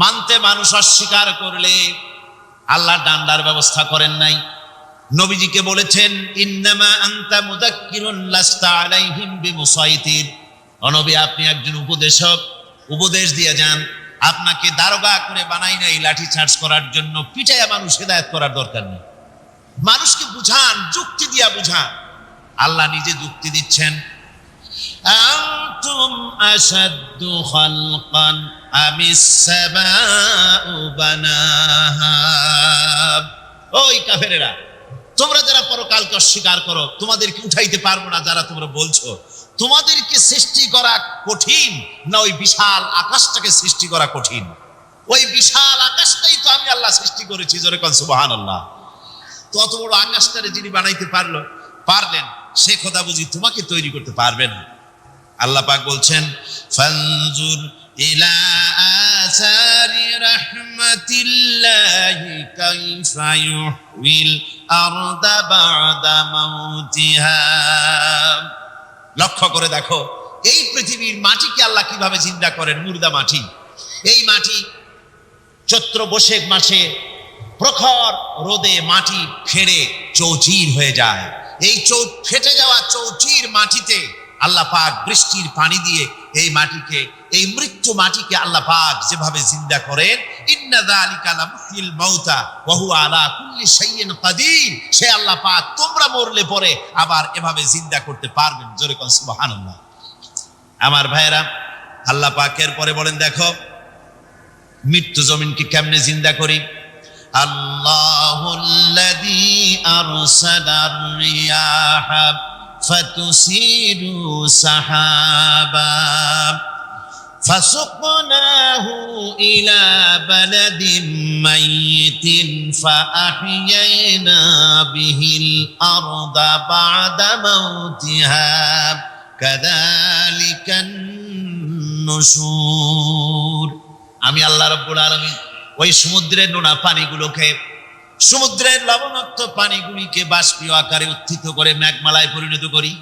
মানতে মানুষ অস্বীকার করলে আল্লাহ ডান্ডার ব্যবস্থা করেন নাই। নবীজিকে বলেছেন ইন্নামা আনতা মুযাক্কিরুন লাস্তা আলাইহিম বিমুসাইতির। ও নবী, আপনি একজন উপদেশক, উপদেশ দিয়ে যান। আপনাকে দারোগা করে বানাই নাই লাঠি চার্জ করার জন্য, পিটাইয়া মানুষ হেদায়েত করার দরকার নেই। মানুষকে বুঝান, যুক্তি দিয়া বুঝান। আল্লাহ নিজে যুক্তি দিচ্ছেন। আনতুম আশাদ্দু খালকান আমিস সামাউ বানাহা। ওই কাফেরেরা, তোমরা যারা পরকালকে অস্বীকার করো, তোমাদেরকে উঠাইতে পারবো না যারা তোমরা বলছো, তোমাদেরকে সৃষ্টি করা কঠিন না ওই বিশাল আকাশটাকে সৃষ্টি করা কঠিন? ওই বিশাল আকাশটাই তো আমি আল্লাহ সৃষ্টি করেছি। জোরে কোন সুবহানাল্লাহ। তত বড় আকাশটারে যিনি বানাইতে পারলেন, সে কথা বুঝি তোমাকে তৈরি করতে পারবে না? আল্লাহ পাক বলছেন ফানজুর ইলা আসারি রাহমাতিল্লাহি কাইফা ইউহিল আরদা বা'দা মাউতিহা। লক্ষ্য করে দেখো এই পৃথিবীর মাটিকে আল্লাহ কিভাবে জিন্দা করেন। মুর্দা মাটি, এই মাটি চৈত্র বৈশাখ মাসে প্রখর রোদে মাটি ফেড়ে চৌচির হয়ে যায়। এই ফেটে যাওয়া চৌচির মাটিতে আল্লাহ পাক বৃষ্টির পানি দিয়ে এই মাটিকে, এই মৃত্যু মাটিকে আল্লাহ পাক যেভাবে জিন্দা করেন, ইন্না যালিকা লামুহিল মাউতা ওয়া হুয়া আলা কুল্লি শাইইন কাদির। সে আল্লাহ পাক তোমরা মরলে পরে আবার এভাবে জিন্দা করতে পারবেন। জোরে কোন সুবহানাল্লাহ। আমার ভাইয়েরা, আল্লাহ পাকের পরে বলেন দেখো মৃত্যু জমিনকে কেমনে জিন্দা করি। আল্লাহুল্লাযী আরসালার রিয়াহা ফাতুসিরু সাহাবা فسقناه إلى بلد ميت فأحيينا به الأرض بعد موتها كذلك النشور। আমি আল্লাহ রাব্বুল আলামিন ওই সমুদ্রের নোনা পানিগুলোকে, সমুদ্রের লবণাক্ত পানিগুলিকে বাষ্পীয় আকারে উত্থিত করে মেঘমালায় পরিণত করি,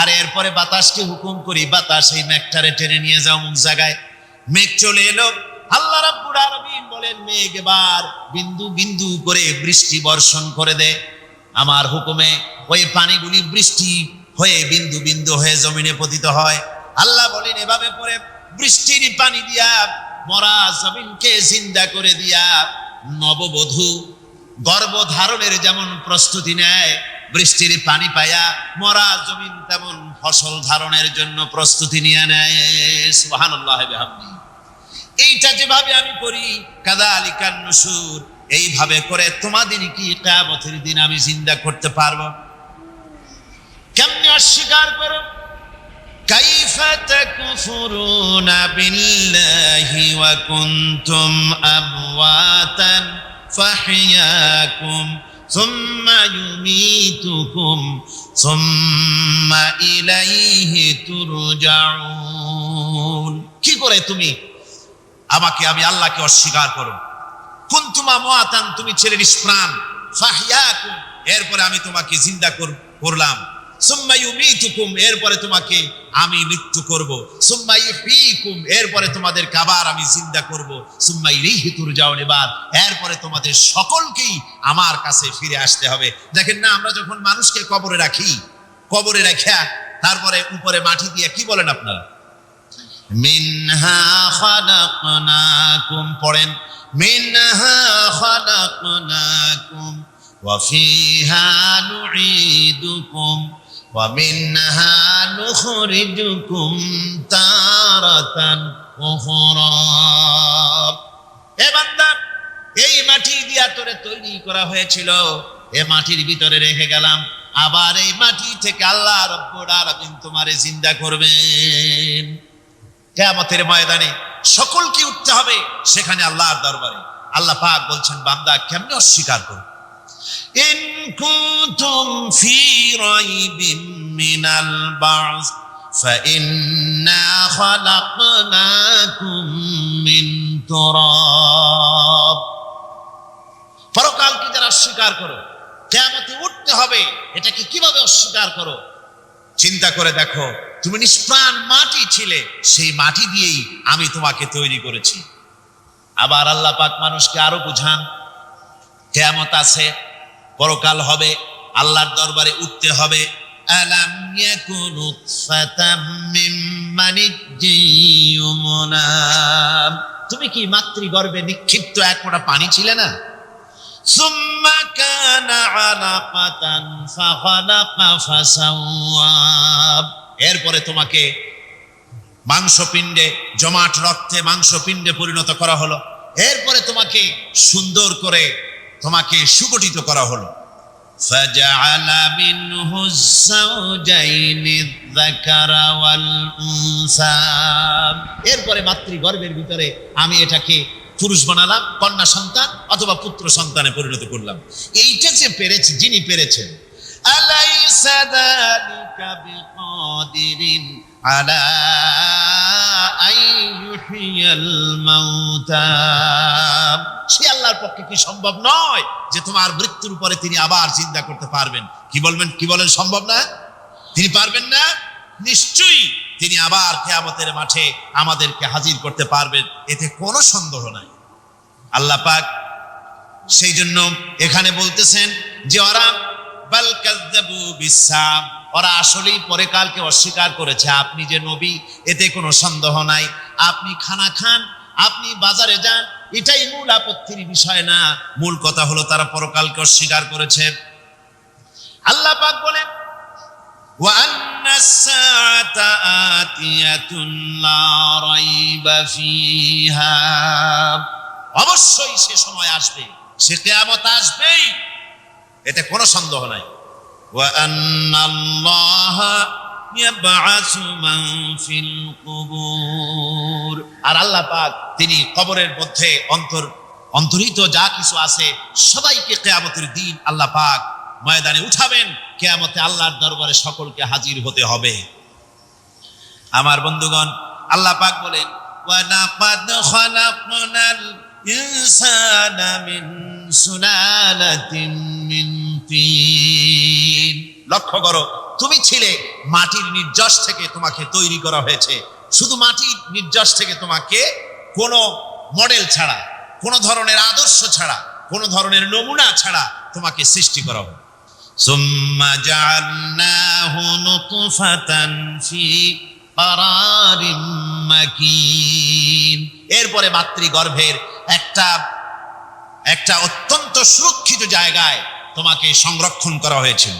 আর এরপরে বাতাসকে হুকুম করি, বাতাস এই মেঘটারে টেনে নিয়ে যাও অমুক জায়গায়। মেঘ চলে এলো। আল্লাহ রাব্বুল আলামিন বলেন, মেঘ এবার বিন্দু বিন্দু করে বৃষ্টি বর্ষণ করে দে। আমার হুকুমে ওই পানিগুলি বৃষ্টি হয়ে বিন্দু বিন্দু হয়ে জমিনে পতিত হয়। আল্লাহ বলেন, এভাবে পরে বৃষ্টির পানি দিয়া মরা জমিনকে জিন্দা করে দিয়া নববধূ গর্ভধারণের যেমন প্রস্তুতি নেয়, বৃষ্টির পানি পায়া মরা জমিন তেমন ফসল ধারণের জন্য প্রস্তুতি নিয়ে নেয়। সুবহানাল্লাহ বিহামদিহি। এইটা যেভাবে আমি করি, কাযালিকান নুশুর, এইভাবে করে তোমাদের কি কিয়ামতের দিন আমি জিন্দা করতে পারবো? কেমনে অস্বীকার করো? কাইফা তাকফুরুনা বিল্লাহি ওয়া কুনতুম আমওয়াতান ফাহইয়াকুম সুম্মা ইউমীতুকুম সুম্মা ইলাইহি তুরজাউন। কি করে তুমি আমাকে, আমি আল্লাহকে অস্বীকার করো? কুনতুম আমওয়াতান, তুমি ছিলে নিষ্প্রাণ, ফাহইয়াকুম, এরপরে আমি তোমাকে জিন্দা করলাম, সুম্মা ইউমীতুকুম, এরপরে তোমাকে আমি মৃত্যু করব, সুম্মা ইহয়ীকুম, এরপরে তোমাদেরকে আবার আমি জিন্দা করব, সুম্মা ইলাইহি তুরজাউন, এরপরে তোমাদের সকলকেই আমার কাছে ফিরে আসতে হবে। দেখেন না, আমরা যখন মানুষকে কবরে রাখি, কবরে রাখা তারপরে উপরে মাটি দিয়ে কি বলেন আপনারা? মিনহা খালাকনাকুম, পড়েন, মিনহা খালাকনাকুম ওয়া ফিহা নুঈদুকুম ওয়া মিনহা নুখরিজুকুম তারাতান উখরা। হে বান্দা, এই মাটি দিয়া তোরে তৈরি করা হয়েছিল, এ মাটির ভিতরে রেখে গেলাম, আবার এই মাটি থেকে আল্লাহ রাব্বুল আলামিন তোমারে জিন্দা করবেন। কিয়ামতের ময়দানে সকলকে উঠতে হবে সেখানে আল্লাহর দরবারে। আল্লাহ পাক বলছেন, বান্দা কেমনে অস্বীকার করো? ইন কুনতুম ফি রাইবিন মিনাল বা'স ফাইন্না খালাকনাকুম মিন তুরাব। পরকালকে যারা অস্বীকার করো, কিয়ামতে উঠতে হবে, এটাকে কিভাবে অস্বীকার করো? চিন্তা করে দেখো, তুমি নিষ্প্রাণ মাটি ছিলে, সেই মাটি দিয়েই আমি তোমাকে তৈরি করেছি। আবার আল্লাহ পাক মানুষকে আরো বুঝান, কিয়ামত আছে, পরকাল হবে, আল্লাহর দরবারে উঠতে হবে। আলাম ইয়াকুন নুতফাতাম মিন মানিয়্যিন ইউমনা, তুমি কি মাতৃগর্ভে নিক্ষিপ্ত এক ফোঁটা পানি ছিলে না? সুম্মা কানা আলাকাতান ফাখালাকা ফাসাওয়া, এরপরে তোমাকে মাংসপিণ্ডে, জমাট রক্তে মাংসপিণ্ডে পরিণত করা হলো, এরপরে তোমাকে সুন্দর করে তোমাকে সুগঠিত করা হলো। ফাজআলা মিনহু যাওজাইনি যাকারা ওয়াল উনসা, এরপরে মাতৃগর্ভের ভিতরে আমি এটাকে পুরুষ বানালাম, কন্যা সন্তান অথবা পুত্র সন্তানে পরিণত করলাম। এইটা যে পেরেছে, যিনি পেরেছেন, আলাইসা যালিকা বিকাদিরিন আলা আইয়ুহিয়াল মাউতা, সে আল্লাহর পক্ষে কি সম্ভব নয় যে তোমার মৃত্যুর পরে তিনি আবার জিন্দা করতে পারবেন? কি বলবেন, কি বলেন, সম্ভব না? তিনি পারবেন না? নিশ্চয়ই তিনি আবার কিয়ামতের মাঠে আমাদেরকে হাজির করতে পারবেন, এতে কোনো সন্দেহ নাই। আল্লাহ পাক সেই জন্য এখানে বলতেছেন যে ওরা বাল কাযযাবু বিসসাম, ওরা আসলেই পরে কালকে অস্বীকার করেছে। আপনি যে নবী, এতে কোনো সন্দেহ নাই। আপনি খানা খান, আপনি বাজারে যান, এটাই মূল আপত্তির বিষয় না। মূল কথা হলো তারা পরকালকে অস্বীকার করেছে। আল্লাহ পাক বলেন, ওয়া আন্নাস সাআতা আতিয়াতুন লা রাইবা ফিহা, অবশ্যই সে সময় আসবে, সে কিয়ামত আসবেই, এতে কোনো সন্দেহ নাই। ওয়া আন্নাল্লাহা يبعث من في القبور আর আল্লাহ পাক তিনি কবরের মধ্যে অন্তরিত যা কিছু আছে সবাইকে কিয়ামতের দিন আল্লাহ পাক ময়দানে উঠাবেন। কিয়ামতে আল্লাহর দরবারে সকলকে হাজির হতে হবে। আমার বন্ধুগণ, আল্লাহ পাক বলেন ওয়ালাকাদ খালাকনাল ইনসানা মিন সুলালাতিন মিন তিন। লক্ষ্য করো, তুমি ছিলে মাটির নির্যাস থেকে তোমাকে তৈরি করা হয়েছে। শুধু মাটির নির্যাস থেকে তোমাকে কোনো মডেল ছাড়া, কোনো ধরনের আদর্শ ছাড়া, কোনো ধরনের নমুনা ছাড়া তোমাকে সৃষ্টি করা হবে। সুম্মা জাআলনাহু নুতফাতান ফি কারারিম মাকিন। এরপরে মাতৃগর্ভের একটা অত্যন্ত সুরক্ষিত জায়গায় তোমাকে সংরক্ষণ করা হয়েছিল।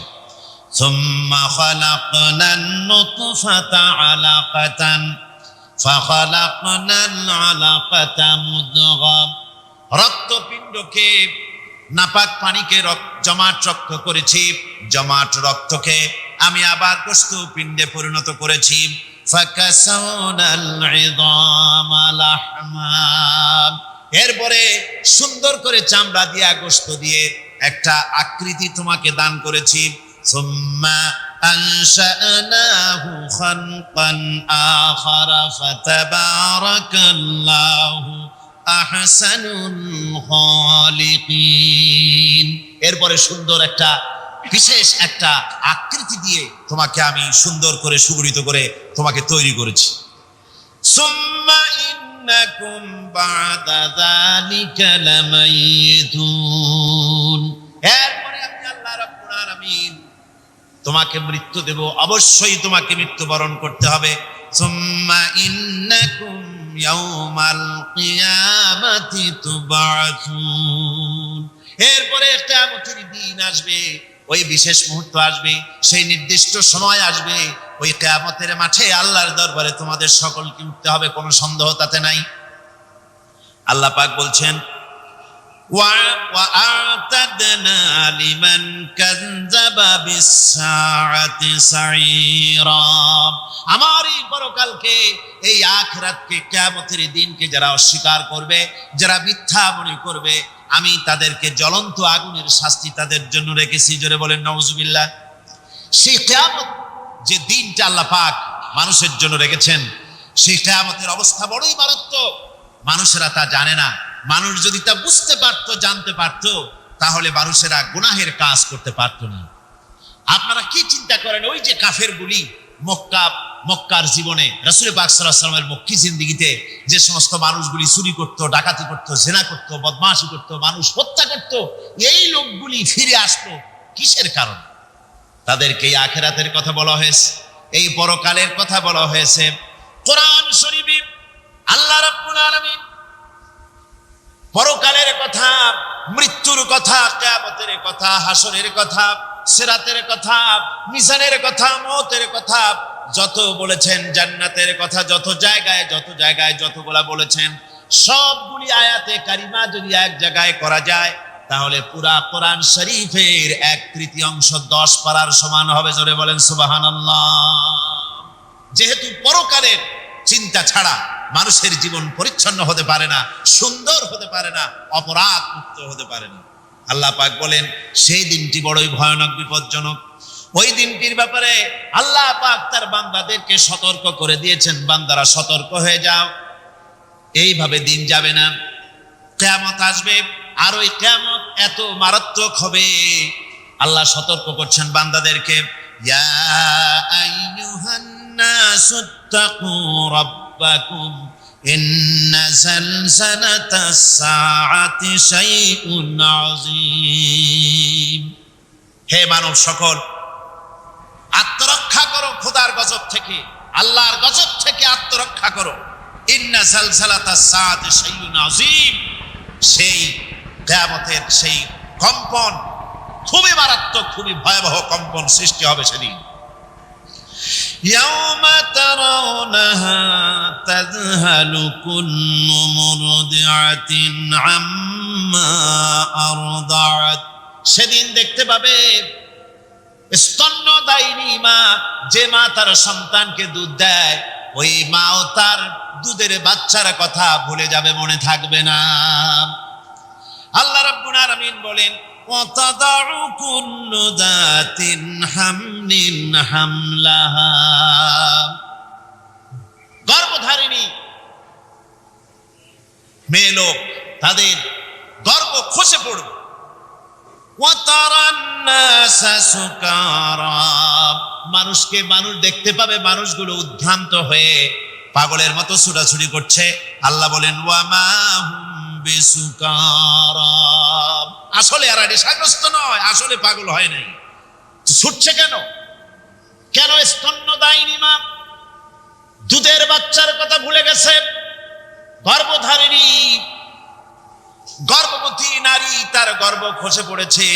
সুম্মা খালাকনান নুতফাতা আলাকাতান ফাখালাকনাল আলাকাতা মুদগাম। রক্তপিণ্ডকে, নাপাক পানিকে জমাট রক্ত করেছি, জমাট রক্তকে আমি আবার গোশত পিণ্ডে পরিণত করেছি। ফাকাসাউনাল ইযামা লাহমা। এরপরে সুন্দর করে চামড়া দিয়া, গোশত দিয়ে একটা আকৃতি তোমাকে দান করেছি। সুম্মা আনশানাহু খালকান আখারা ফাতাবারাকাল্লাহু আহসানুল খালিকিন। এরপরে সুন্দর একটা বিশেষ একটা আকৃতি দিয়ে তোমাকে আমি সুন্দর করে সুগঠিত করে তোমাকে তৈরি করেছি। সুম্মা ইন্নাকুম বা'দা যালিকা লামাইতুন। এরপরে আমি আল্লাহ রাব্বুল আলামিন তোমাকে মৃত্যু দেব, অবশ্যই তোমাকে মৃত্যুবরণ করতে হবে। সুম্মা ইন্নাকুম ইয়াউমাল কিয়ামাতি তুবআসুন। এরপরে কিয়ামতের দিন আসবে, ওই বিশেষ মুহূর্ত আসবে, সেই নির্দিষ্ট সময় আসবে, ওই কিয়ামতের মাঠে আল্লাহর দরবারে তোমাদের সকলকে উঠতে হবে, কোনো সন্দেহ তাতে নাই। আল্লাহ পাক বলছেন وَأَعْتَدْنَا لِمَنْ كَذَّبَ بِالسَّاعَةِ سَعِيرًا। আমার এই পরকালকে, এই আখিরাতকে, কিয়ামতের দিনকে যারা অস্বীকার করবে, যারা মিথ্যা মনে করবে, আমি তাদেরকে জ্বলন্ত আগুনের শাস্তি তাদের জন্য রেখেছি। জোরে বলেন নাউজুবিল্লাহ। সেই কিয়ামত যে দিনটা আল্লাহ পাক মানুষের জন্য রেখেছেন, সেই কিয়ামতের অবস্থা বড়ই মারাত্মক। মানুষেরা তা জানে না। মানুষ যদি তা বুঝতে পারতো, জানতে পারতো, তাহলে মানুষেরা গুনাহের কাজ করতে পারতো না। আপনারা কি চিন্তা করেন, ওই যে কাফেরগুলি মক্কার জীবনে, রাসূল পাক সাল্লাল্লাহু আলাইহি ওয়াসাল্লামের মক্কি জিন্দেগিতে যে সমস্ত মানুষগুলি চুরি করত, ডাকাতি করত, জিনা করত, বদমাশি করত, মানুষ হত্যা করত, এই লোকগুলি ফিরে আসতো কিসের কারণ? তাদেরকে এই আখিরাতের কথা বলা হয়েছে, এই পরকালের কথা বলা হয়েছে। কোরআন শরীফে আল্লাহ রাব্বুল আলামিন পরকালের কথা, মৃত্যুর কথা, কিয়ামতের কথা, হাসরের কথা, সিরাতের কথা, মিজানের কথা, মওতের কথা যত বলেছেন, জান্নাতের কথা যত জায়গায় যতগুলা বলেছেন, সবগুলি আয়াতে কারিমা যদি এক জায়গায় করা যায়, তাহলে পুরা কোরআন শরীফের 1/3 10 পারার সমান হবে। জোরে বলেন সুবহানাল্লাহ। যেহেতু পরকালের চিন্তা ছাড়া মানুষের জীবন পরিচ্ছন্ন হতে পারে না, সুন্দর হতে পারে না, অপরাধ মুক্ত হতে পারে না। আল্লাহ পাক বলেন সেই দিনটি বড়ই ভয়ানক, বিপজ্জনক। ওই দিনটির ব্যাপারে আল্লাহ পাক তার বান্দাদেরকে সতর্ক করে দিয়েছেন, বান্দারা সতর্ক হয়ে যাও, এইভাবে দিন যাবে না, কিয়ামত আসবে। আর ওই কিয়ামত এত মারাত্মক হবে, আল্লাহ সতর্ক করছেন বান্দাদেরকে। ইয়া আইয়ুহান নাসুত্তাকু রাব্বাকুম ইন্না যালযালাতাস সাআতি শাইউন আযীম। হে মানব সকল, আত্মরক্ষা করো খোদার গজব থেকে, আল্লাহর গজব থেকে আত্মরক্ষা করো। ইন্না যালযালাতাস সাআতি শাইউন আযীম। সেই কিয়ামতের সেই কম্পন খুবই মারাত্মক, খুবই ভয়াবহ কম্পন সৃষ্টি হবে সেদিন। ইয়াউমা তারাউনাহা তাযহালু কুল্লু মুরদিআতিন আম্মা আরদাআত। সেদিন দেখতে পাবে স্তন্যদায়িনী মা, যে মা তার সন্তানকে দুধ দেয়, ওই মাও তার দুধের বাচ্চার কথা ভুলে যাবে, মনে থাকবে না। আল্লাহ রাব্বুল আলামিন বলেন, ওয়াতাদাউ কুল্লু যাতিন হামলিন হামলাহা, গর্ভধারিণী মেয়ে লোক তাদের গর্ভ খসে পড়বে। ওয়াতারান নাসা সুকারা, মানুষকে মানুষ দেখতে পাবে, মানুষগুলো উদ্ভ্রান্ত হয়ে পাগলের মতো ছুটাছুটি করছে। আল্লাহ বলেন, ওয়ামা হুম বিসুকারা, আসলে এরা নেশাগ্রস্ত নয়, আসলে পাগল হয় নাই। ছুটছে কেন? কেন? স্তন্যদায়িনী মা দুধের বাচ্চার কথা ভুলে গেছে। গর্ভধারিণী গর্ভবতী নারী, তার গর্ভ খসে পড়েছে,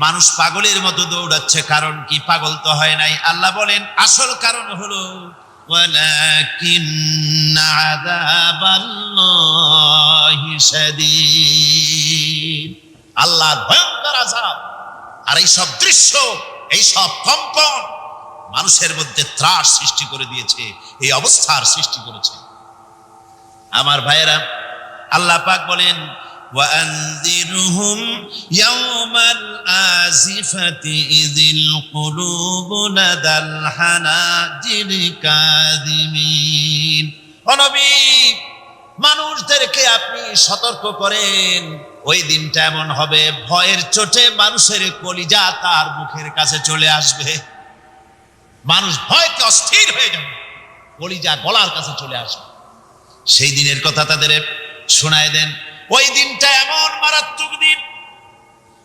মানুষ পাগলের মতো দৌড়াচ্ছে। কারণ কি? পাগল তো হয় নাই। আল্লাহ বলেন, আসল কারণ হলো ওয়ালাকিন্না আযাবাল্লাহি শাদীদ, আল্লাহর ভয়ঙ্কর আযাব। আর এই সব দৃশ্য, এই সব কম্পন মানুষের মধ্যে ত্রাস সৃষ্টি করে দিয়েছে, এই অবস্থার সৃষ্টি করেছে। আমার ভাইয়েরা, আল্লাহ পাক বলেন, وأنذرهم يوم الآزفة إذ القلوب لدى الحناجر كاظمين। ও নবী, মানুষদেরকে আপনি সতর্ক করেন, ওই দিনটা এমন হবে, ভয়ের চোটে মানুষের কলিজা তার মুখের কাছে চলে আসবে। মানুষ ভয়তে অস্থির হয়ে যাবে, কলিজা গলার কাছে চলে আসবে। সেই দিনের কথা তাদের শোনায় দেন। ওই দিনটা এমন মারাত্মক দিন।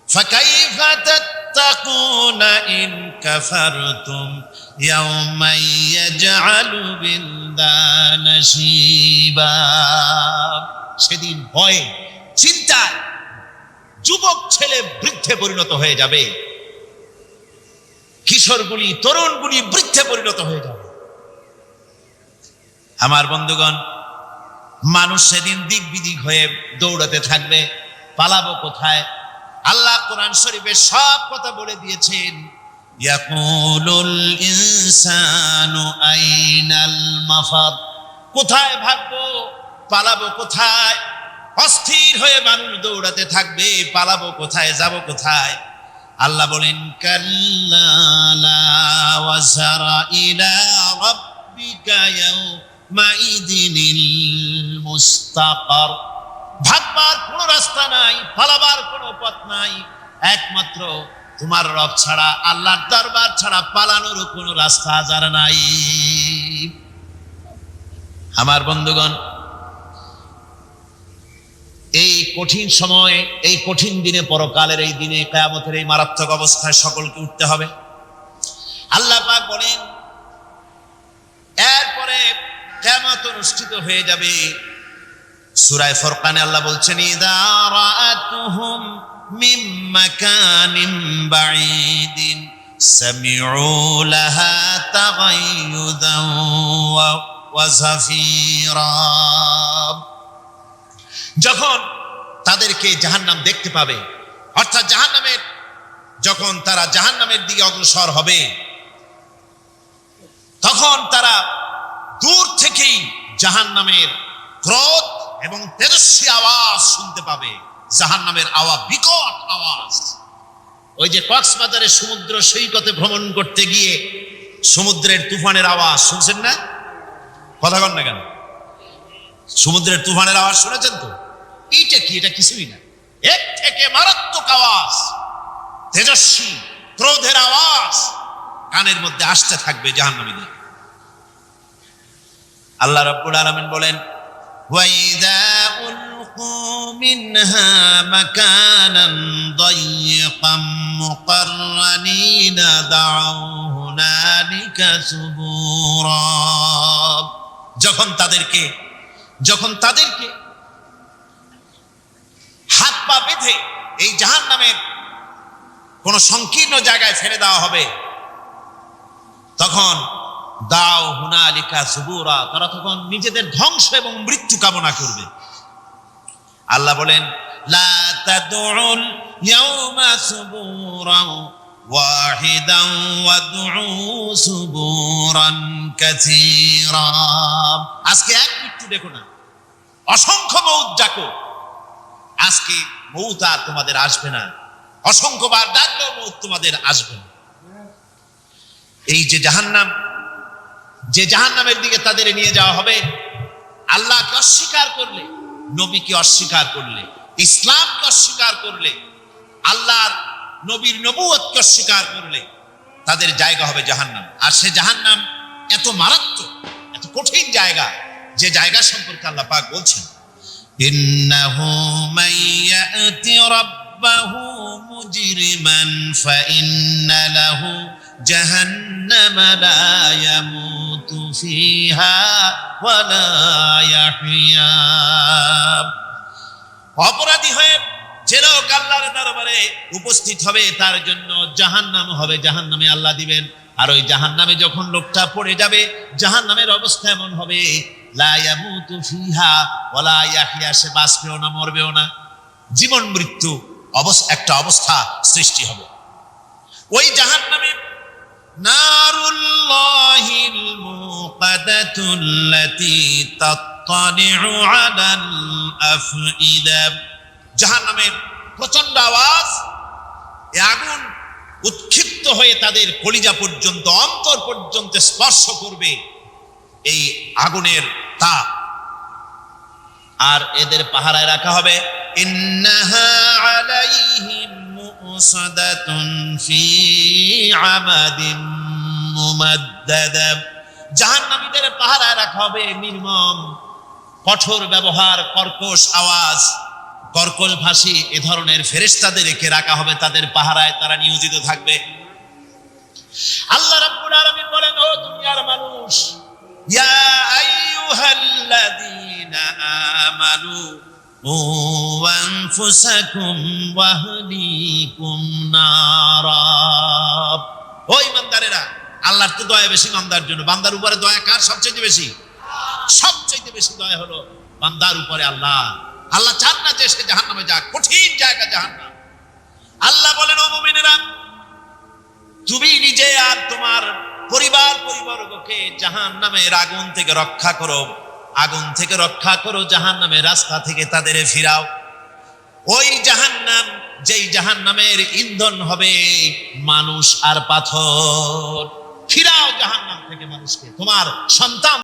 ফাকাইফা তাত্তাকুনা ইন কাফারতুম ইয়াওমা ইয়াজআলু বিলদানা শিবা, সেদিন ভয়ে চিন্তায় যুবক ছেলে বৃদ্ধে পরিণত হয়ে যাবে, কিশোরগুলি তরুণগুলি বৃদ্ধে পরিণত হয়ে যাবে। আমার বন্ধুগণ, মানুষ সেদিন দিক বিদিক হয়ে দৌড়াতে থাকবে, পালাবো কোথায়? আল্লাহ কোরআন শরীফে সব কথা বলে দিয়েছেন। ইয়াকুলুল ইনসানু আইনাল মাফার, কোথায় ভাগবো, পালাবো কোথায়? অস্থির হয়ে মানুষ দৌড়াতে থাকবে, পালাবো কোথায়, যাব কোথায়? আল্লাহ বলেন, কাল্লা লা ওয়াজারা ইলা রাব্বিকা ইয়াউমাইদিনিল মুস্তাকার, ভাগবার কোনো রাস্তা নাই, পালাবার কোনো পথ নাই, একমাত্র তোমার রব ছাড়া, আল্লাহর দরবার ছাড়া পালানোর কোনো রাস্তা যার নাই। আমার বন্ধুগণ, এই কঠিন সময়ে, এই কঠিন দিনে, পরকালের এই দিনে, কিয়ামতের এই মারাত্মক অবস্থায় সকলকে উঠতে হবে। আল্লাহ পাক বলেন, এরপরে কিয়ামত অনুষ্ঠিত হয়ে যাবে। সূরা ফুরকানে আল্লাহ বলছেন, ইযা রাআতুহুম মিন মাকানিন বাঈদিন সামিউ লাহা তাগায়ুযান ওয়া যাফীরা, যখন তাদেরকে জাহান্নাম দেখতে পাবে, অর্থাৎ জাহান্নামের, যখন তারা জাহান্নামের দিকে অগ্রসর হবে, তখন তারা দূর থেকেই জাহান্নামের ক্রোধ এবং তেজস্বী আওয়াজ শুনতে পাবে। জাহান্নামের আওয়াজ, বিকট আওয়াজ। ওই যে কক্সবাজারে সমুদ্র সৈকতে ভ্রমণ করতে গিয়ে সমুদ্রের তুফানের আওয়াজ শুনছেন না? কথা কন না কেন? সমুদ্রের তুফানের আওয়াজ শুনেছেন তো? এইটা কি? এটা কিছুই না, এর থেকে মারাত্মক আওয়াজ, তেজস্বী ক্রোধের আওয়াজ কানের মধ্যে আসতে থাকবে জাহান্নামীদের। আল্লাহ রাব্বুল আলামিন বলেন, ওয়াইযা উলকু মিনহা মাকানান দায়্যিকাম মুকাররানিনা দাউ হুনালিকা সুবুরা, যখন তাদেরকে হাত পা বেঁধে এই জাহান্নামের কোন সংকীর্ণ জায়গায় ফেলে দেওয়া হবে, তখন দাও হুনালিকা সুবুরা, তারা তখন নিজেদের ধ্বংস এবং মৃত্যু কামনা করবে। আল্লাহ বলেন, লা তাদউল ইয়াউমা সুবুরা ওয়াহিদান ওয়াদউ সুবুরান কাসীরা। আজকে এক মৃত্যু দেখো না, অসংখ্য মৌত ডাকো। আজকে মৌত আর তোমাদের আসবে না, অসংখ্যবার ডাকলেও মৌত তোমাদের আসবে না। এই যে জাহান্নাম, যে জাহান্নামের দিকে তাদের নিয়ে যাওয়া হবে, আল্লাহকে অস্বীকার করলে, নবীকে অস্বীকার করলে, ইসলামকে অস্বীকার করলে, আল্লাহর নবীর নবুয়তকে অস্বীকার করলে তাদের জায়গা হবে জাহান্নাম। আর সে জাহান্নাম এত মারাত্মক, এত কঠিন জায়গা, যে জায়গা সম্পর্কে আল্লাহ পাক বলছেন, ইন্নাহু মাইয়াতি রাব্বাহু মুজরিমান ফাইন্না লাহু জাহান্নামা লা ইয়ামুতু ফিহা ওয়া লা ইয়াহইয়া। অপরাধী হয়ে যে লোক আল্লাহর দরবারে উপস্থিত হবে তার জন্য জাহান্নাম হবে, জাহান্নামে আল্লাহ দিবেন। আর ওই জাহান্নামে যখন লোকটা পড়ে যাবে, জাহান্নামের অবস্থা এমন হবে, লা ইয়ামুতু ফিহা ওয়া লা ইয়াহইয়া, সে বাঁচবেও না মরবেও না, জীবন মৃত্যু একটা অবস্থা সৃষ্টি হবে। ওই জাহান্নামে নারুল্লাহিল মুকাদাতুল্লাতী তাত্তালিউ আলাল আফইদা, জাহান্নামের প্রচন্ড আওয়াজ, এই আগুন উৎক্ষিপ্ত হয়ে তাদের কলিজা পর্যন্ত, অন্তর পর্যন্ত স্পর্শ করবে এই আগুনের তাপ। আর এদের পাহারায় রাখা হবে, ইন্নাহা আলাইহিম মুসাদাতুন ফি আমাদিন মুমাদ্দাদা, জাহান্নামীদের পাহারায় রাখা হবে নির্মম, কঠোর ব্যবহার, কর্কশ আওয়াজ, কর্কশ ভাষী এ ধরনের ফেরেশতাদের রেখে রাখা হবে তাদের পাহারায়, তারা নিয়োজিত থাকবে। আল্লাহ রাব্বুল আলামিন বলেন, ও দুনিয়ার মানুষ, ইয়া আইয়ুহাল্লাযীনা আমানু ও আনফুসাকুম ওয়া আহলিকুম নারা। ও ঈমানদারেরা, আল্লাহর তো দয়া বেশি বান্দার জন্য। বান্দার উপরে দয়া কার সবচেয়ে বেশি? সবচেয়ে বেশি দয়া হলো বান্দার উপরে আল্লাহ। আল্লাহ চান না যে সে জাহান্নামে যাক, কঠিন জায়গা জাহান্নাম। আল্লাহ বলেন, ও মুমিনেরা, তুমি নিজে আর তোমার পরিবারবর্গকে জাহান্নামের আগুন থেকে রক্ষা করো, আগুন থেকে রক্ষা করো, জাহান্নামের রাস্তা থেকে তাদের ফিরাও। ওই জাহান্নাম, যেই জাহান্নামের ইন্ধন হবে মানুষ আর পাথর, ফিরাও জাহান্নাম থেকে মানুষকে, তোমার সন্তান